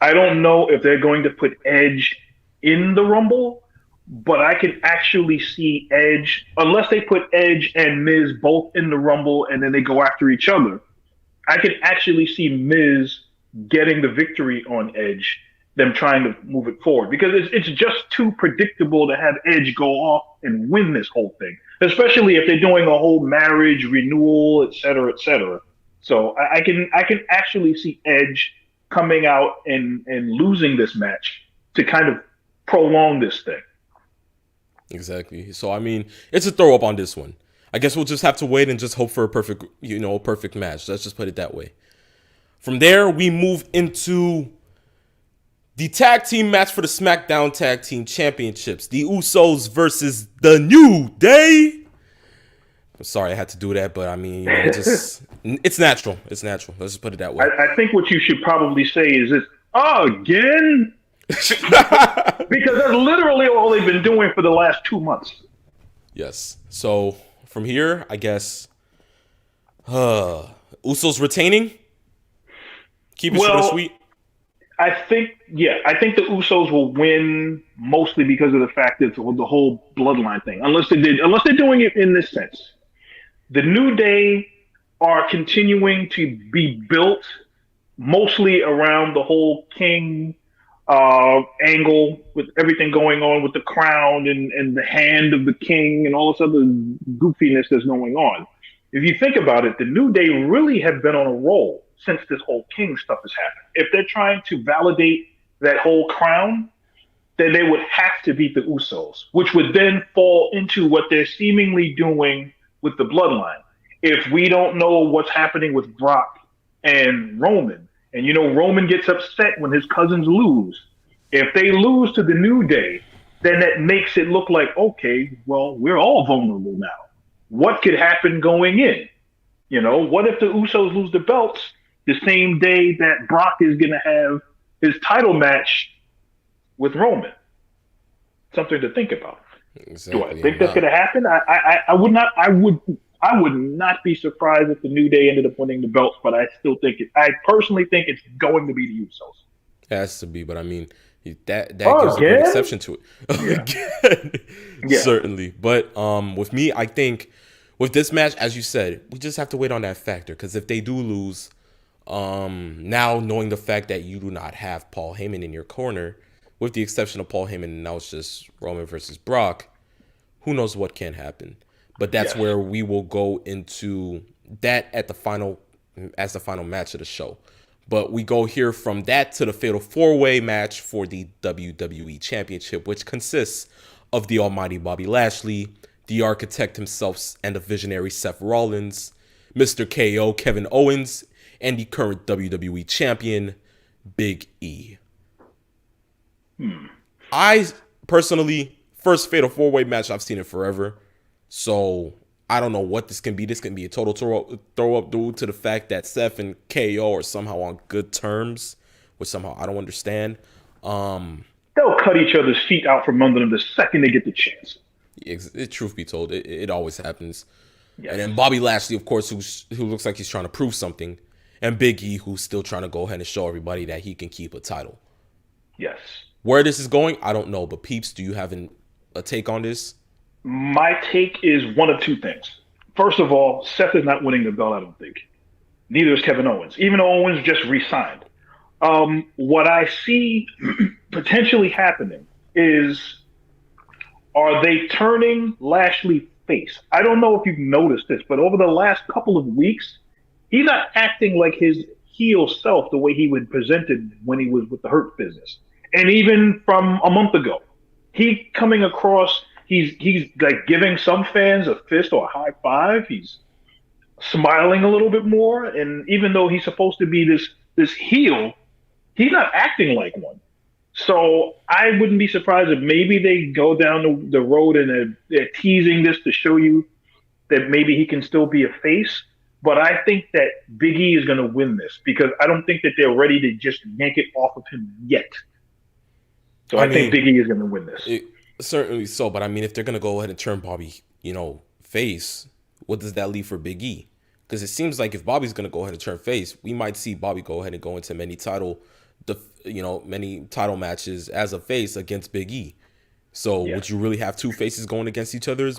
[SPEAKER 2] I don't know if they're going to put Edge in the Rumble, but I can actually see Edge, unless they put Edge and Miz both in the Rumble and then they go after each other, I can actually see Miz getting the victory on Edge, them trying to move it forward, because it's just too predictable to have Edge go off and win this whole thing, especially if they're doing a whole marriage renewal, et cetera, et cetera. So I can actually see Edge coming out and losing this match to kind of prolong this thing.
[SPEAKER 1] Exactly. So, I mean, it's a throw up on this one. I guess we'll just have to wait and just hope for a perfect match. Let's just put it that way. From there, we move into the tag team match for the Smackdown Tag Team Championships. The Usos versus The New Day. I'm sorry I had to do that, but I mean, it's natural. It's natural. Let's just put it that way.
[SPEAKER 2] I think what you should probably say is this, again? Because that's literally all they've been doing for the last 2 months.
[SPEAKER 1] Yes. So from here, I guess Usos retaining. Keep it short and sweet.
[SPEAKER 2] I think the Usos will win mostly because of the fact that the whole bloodline thing. Unless they're doing it in this sense. The New Day are continuing to be built mostly around the whole King angle, with everything going on with the crown and the hand of the king and all this other goofiness that's going on. If you think about it, the New Day really have been on a roll since this whole king stuff has happened. If they're trying to validate that whole crown, then they would have to beat the Usos, which would then fall into what they're seemingly doing with the bloodline. If we don't know what's happening with Brock and Roman, and Roman gets upset when his cousins lose. If they lose to the New Day, then that makes it look like, okay, well, we're all vulnerable now. What could happen going in? What if the Usos lose the belts the same day that Brock is going to have his title match with Roman? Something to think about. Exactly. Do I think that's going to happen? I would not. I would not be surprised if the New Day ended up winning the belts, but I personally think it's going to be the Usos.
[SPEAKER 1] It has to be, but I mean, that gives a great exception to it. Yeah. Certainly. But with me, I think with this match, as you said, we just have to wait on that factor, because if they do lose, now knowing the fact that you do not have Paul Heyman in your corner, with the exception of Paul Heyman, and now it's just Roman versus Brock, who knows what can happen. But that's where we will go into that as the final match of the show. But we go here from that to the Fatal 4-Way match for the WWE Championship, which consists of the almighty Bobby Lashley, the Architect himself, and the visionary Seth Rollins, Mr. KO, Kevin Owens, and the current WWE champion, Big E. I personally, first Fatal 4-Way match I've seen in forever. So I don't know what this can be. This can be a total throw up due to the fact that Seth and KO are somehow on good terms, which somehow I don't understand.
[SPEAKER 2] They'll cut each other's feet out from under them the second they get the chance.
[SPEAKER 1] Truth be told, it always happens. Yes. And then Bobby Lashley, of course, who looks like he's trying to prove something. And Big E, who's still trying to go ahead and show everybody that he can keep a title.
[SPEAKER 2] Yes.
[SPEAKER 1] Where this is going, I don't know. But Peeps, do you have a take on this?
[SPEAKER 2] My take is one of two things. First of all, Seth is not winning the belt, I don't think. Neither is Kevin Owens, even though Owens just re-signed. What I see potentially happening is, are they turning Lashley face? I don't know if you've noticed this, but over the last couple of weeks, he's not acting like his heel self the way he was presented when he was with the Hurt Business. And even from a month ago, he coming across, he's like giving some fans a fist or a high five. He's smiling a little bit more. And even though he's supposed to be this heel, he's not acting like one. So I wouldn't be surprised if maybe they go down the road and they're teasing this to show you that maybe he can still be a face. But I think that Big E is going to win this because I don't think that they're ready to just yank it off of him yet. So I think Big E is going to win this.
[SPEAKER 1] Certainly so. But I mean, if they're going to go ahead and turn Bobby, face, what does that leave for Big E? Because it seems like if Bobby's going to go ahead and turn face, we might see Bobby go ahead and go into many title matches as a face against Big E. So would you really have two faces going against each other?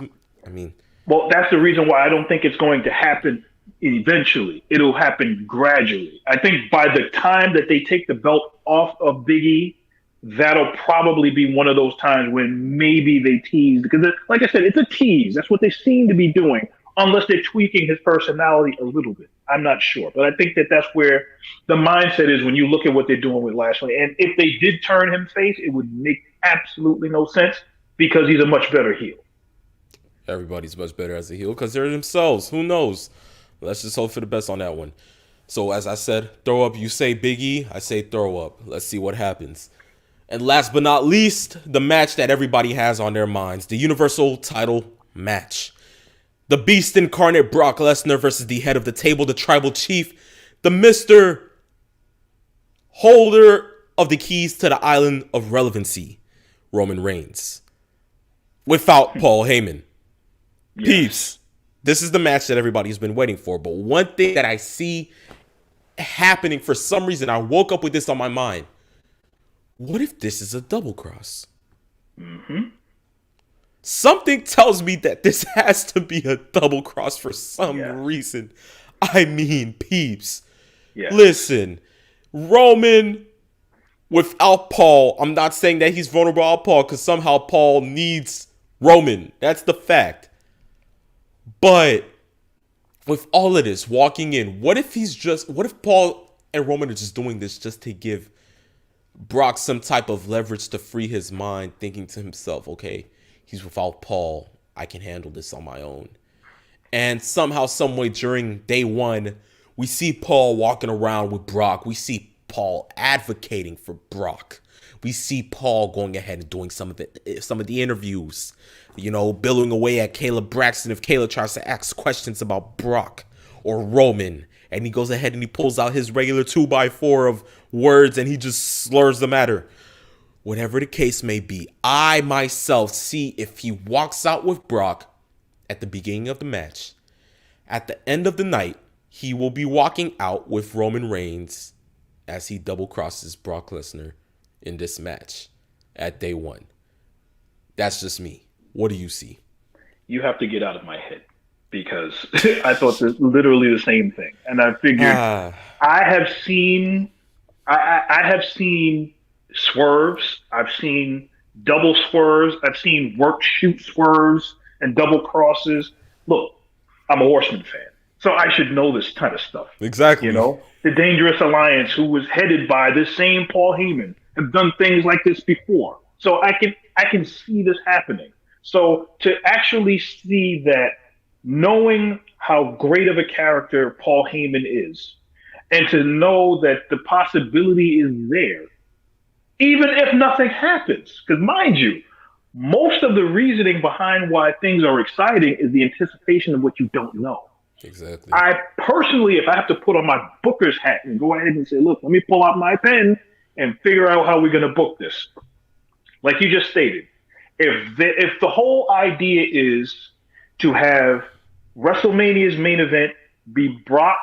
[SPEAKER 2] Well, that's the reason why I don't think it's going to happen eventually. It'll happen gradually. I think by the time that they take the belt off of Big E, that'll probably be one of those times when maybe they tease. Because, like I said, it's a tease. That's what they seem to be doing, unless they're tweaking his personality a little bit. I'm not sure. But I think that that's where the mindset is when you look at what they're doing with Lashley. And if they did turn him face, it would make absolutely no sense because he's a much better heel.
[SPEAKER 1] Everybody's much better as a heel because they're themselves. Who knows? Let's just hope for the best on that one. So as I said, throw up. You say Big E, I say throw up. Let's see what happens. And last but not least, the match that everybody has on their minds, the Universal title match. The Beast Incarnate Brock Lesnar versus the head of the table, the Tribal Chief, the Mr. Holder of the keys to the Island of Relevancy, Roman Reigns. Without Paul Heyman. Yes. Peeps, this is the match that everybody's been waiting for. But one thing that I see happening for some reason, I woke up with this on my mind. What if this is a double cross?
[SPEAKER 2] Mm-hmm.
[SPEAKER 1] Something tells me that this has to be a double cross for some reason. I mean, peeps. Yes. Listen, Roman without Paul, I'm not saying that he's vulnerable without Paul because somehow Paul needs Roman. That's the fact. But with all of this walking in, what if Paul and Roman are just doing this just to give Brock some type of leverage to free his mind, thinking to himself, okay, he's without Paul, I can handle this on my own. And somehow, some way during day one, we see Paul walking around with Brock. We see Paul advocating for Brock. We see Paul going ahead and doing some of the interviews, billowing away at Caleb Braxton if Caleb tries to ask questions about Brock or Roman. And he goes ahead and he pulls out his regular 2x4 of words and he just slurs the matter. Whatever the case may be, I myself see if he walks out with Brock at the beginning of the match. At the end of the night, he will be walking out with Roman Reigns as he double crosses Brock Lesnar in this match at day one. That's just me. What do you see?
[SPEAKER 2] You have to get out of my head because I thought literally the same thing. And I figured I have seen swerves. I've seen double swerves. I've seen work shoot swerves and double crosses. Look, I'm a Horseman fan, so I should know this kind of stuff.
[SPEAKER 1] Exactly.
[SPEAKER 2] The Dangerous Alliance, who was headed by this same Paul Heyman, have done things like this before. So I can see this happening. So to actually see that, knowing how great of a character Paul Heyman is, and to know that the possibility is there, even if nothing happens. Because mind you, most of the reasoning behind why things are exciting is the anticipation of what you don't know.
[SPEAKER 1] Exactly.
[SPEAKER 2] I personally, if I have to put on my booker's hat and go ahead and say, look, let me pull out my pen and figure out how we're going to book this. Like you just stated, if the whole idea is to have WrestleMania's main event be Brock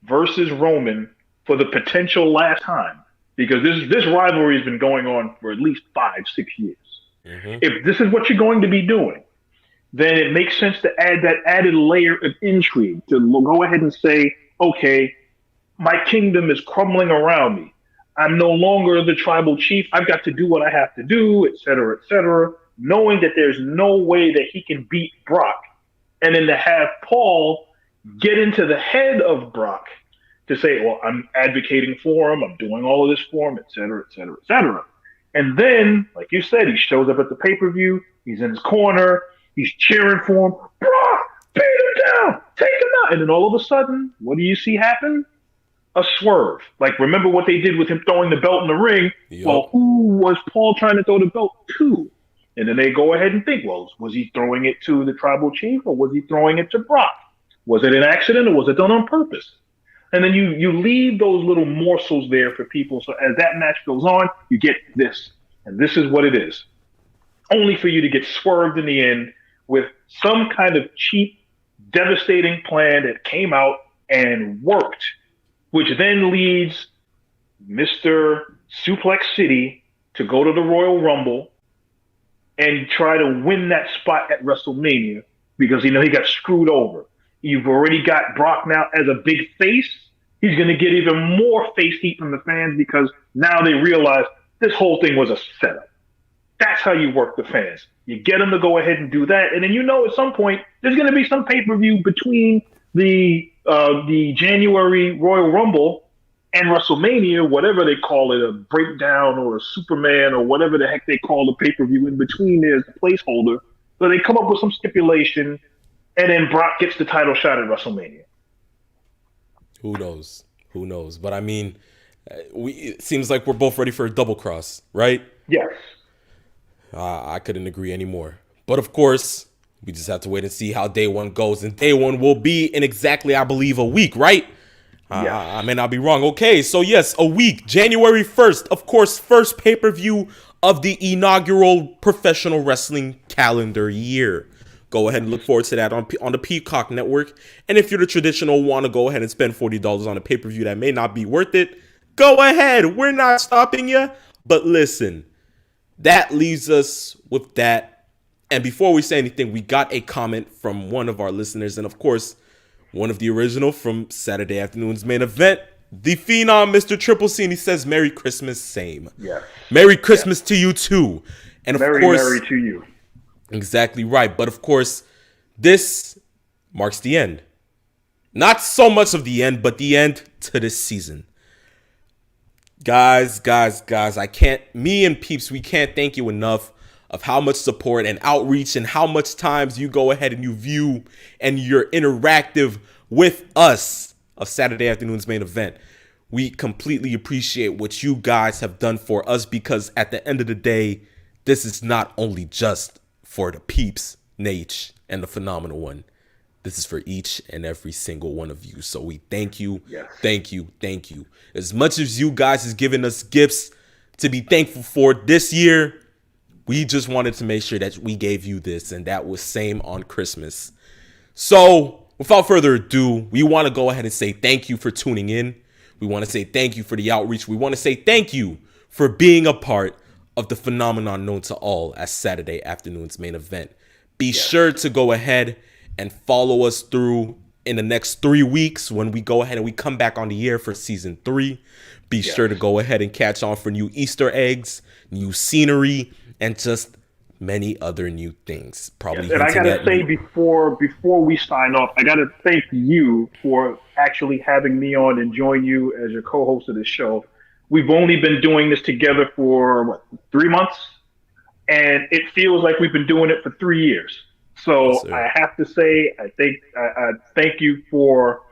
[SPEAKER 2] versus Roman for the potential last time, because this rivalry has been going on for at least 5-6 years. Mm-hmm. If this is what you're going to be doing, then it makes sense to add that added layer of intrigue to go ahead and say, okay, my kingdom is crumbling around me. I'm no longer the tribal chief. I've got to do what I have to do, et cetera, knowing that there's no way that he can beat Brock. And then to have Paul get into the head of Brock to say, well, I'm advocating for him. I'm doing all of this for him, et cetera. And then, like you said, he shows up at the pay-per-view. He's in his corner. He's cheering for him. Brock, beat him down. Take him out. And then all of a sudden, what do you see happen? A swerve. Like, remember what they did with him throwing the belt in the ring? Yep. Well, who was Paul trying to throw the belt to? And then they go ahead and think, well, was he throwing it to the tribal chief or was he throwing it to Brock? Was it an accident or was it done on purpose? And then you leave those little morsels there for people. So as that match goes on, you get this. And this is what it is. Only for you to get swerved in the end with some kind of cheap, devastating plan that came out and worked, which then leads Mr. Suplex City to go to the Royal Rumble and try to win that spot at WrestleMania because, he got screwed over. You've already got Brock now as a big face. He's going to get even more face heat from the fans because now they realize this whole thing was a setup. That's how you work the fans. You get them to go ahead and do that. And then at some point, there's going to be some pay-per-view between the January Royal Rumble and WrestleMania, whatever they call it, a breakdown or a Superman or whatever the heck they call the pay-per-view. In between there's a placeholder. So they come up with some stipulation, and then Brock gets the title shot at WrestleMania.
[SPEAKER 1] Who knows? But I mean, it seems like we're both ready for a double cross, right?
[SPEAKER 2] Yes.
[SPEAKER 1] I couldn't agree anymore. But of course, we just have to wait and see how day one goes. And day one will be in exactly, I believe, a week, right? Yes. I may not be wrong. Okay, so yes, a week, January 1st. Of course, first pay-per-view of the inaugural professional wrestling calendar year. Go ahead and look forward to that on the Peacock Network. And if you're the traditional want to go ahead and spend $40 on a pay-per-view that may not be worth it, go ahead. We're not stopping you. But listen, that leaves us with that. And before we say anything, we got a comment from one of our listeners. And of course, one of the original from Saturday afternoon's main event, the Phenom, Mr. Triple C. And he says, Merry Christmas, same.
[SPEAKER 2] Yeah.
[SPEAKER 1] Merry Christmas to you too. And of course,
[SPEAKER 2] Merry to you.
[SPEAKER 1] Exactly right. But of course, this marks the end. Not so much of the end, but the end to this season. Guys, me and Peeps, we can't thank you enough of how much support and outreach and how much times you go ahead and you view and you're interactive with us of Saturday afternoon's main event. We completely appreciate what you guys have done for us because at the end of the day, this is not only just for the Peeps, Nate, and the Phenomenal One. This is for each and every single one of you. So we thank you. Yes. Thank you. As much as you guys has given us gifts to be thankful for this year, we just wanted to make sure that we gave you this, and that was same on Christmas. So without further ado, we want to go ahead and say thank you for tuning in. We want to say thank you for the outreach. We want to say thank you for being a part of the phenomenon known to all as Saturday afternoon's main event. Be sure to go ahead and follow us through in the next 3 weeks when we go ahead and we come back on the air for season 3. Be sure to go ahead and catch on for new Easter eggs, new scenery, and just many other new things. Probably.
[SPEAKER 2] And I gotta say before we sign off, I gotta thank you for actually having me on and join you as your co-host of this show. We've only been doing this together for 3 months, and it feels like we've been doing it for 3 years. So I have to say, I thank you for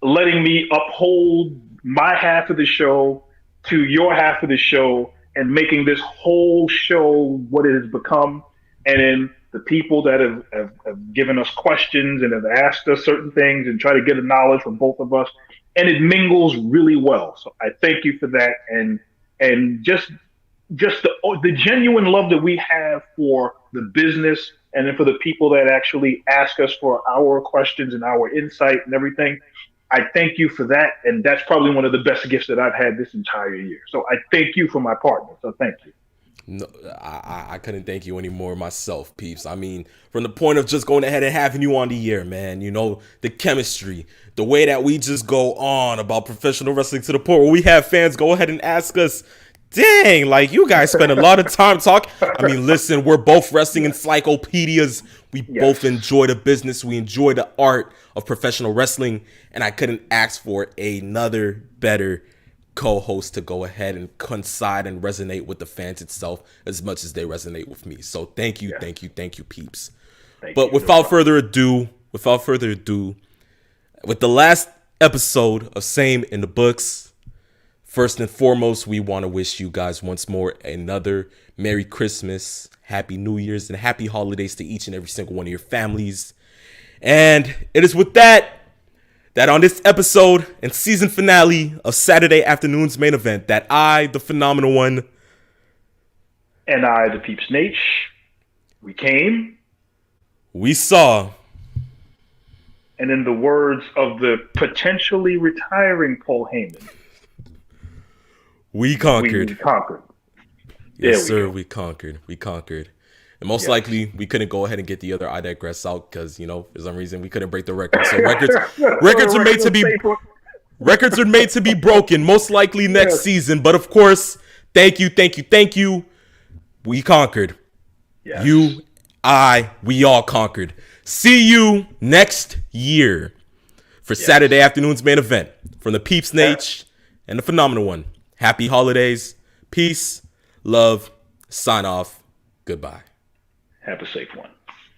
[SPEAKER 2] letting me uphold my half of the show to your half of the show and making this whole show what it has become. And then the people that have given us questions and have asked us certain things and try to get a knowledge from both of us. And it mingles really well. So I thank you for that. And just the genuine love that we have for the business and then for the people that actually ask us for our questions and our insight and everything. I thank you for that. And that's probably one of the best gifts that I've had this entire year. So I thank you for my partner. So thank you.
[SPEAKER 1] No, I couldn't thank you anymore myself, peeps. I mean, from the point of just going ahead and having you on the air, man, you know, the chemistry, the way that we just go on about professional wrestling to the point where we have fans go ahead and ask us, dang, like you guys spend a lot of time talking. I mean, listen, we're both wrestling encyclopedias. We both enjoy the business. We enjoy the art of professional wrestling. And I couldn't ask for another better co-host to go ahead and coincide and resonate with the fans itself as much as they resonate with me. So thank you, thank you, peeps. But without further ado, with the last episode of S.A.M.E in the books, first and foremost, we want to wish you guys once more another Merry Christmas, Happy New Year's, and Happy Holidays to each and every single one of your families. And it is with that on this episode and season finale of Saturday afternoon's main event that I, the phenomenal one,
[SPEAKER 2] and I, the peeps Nate, we came,
[SPEAKER 1] we saw,
[SPEAKER 2] and in the words of the potentially retiring Paul Heyman,
[SPEAKER 1] we conquered.
[SPEAKER 2] We conquered.
[SPEAKER 1] Yes, sir, we conquered. And most likely, we couldn't go ahead and get the other I Digress out because, you know, for some reason, we couldn't break the record. So records are made to be broken, most likely next season. But of course, thank you. We conquered. Yes. You, we all conquered. See you next year for Saturday afternoon's main event from the Peeps Nate and the phenomenal one. Happy holidays. Peace, love, sign off. Goodbye.
[SPEAKER 2] Have a safe one.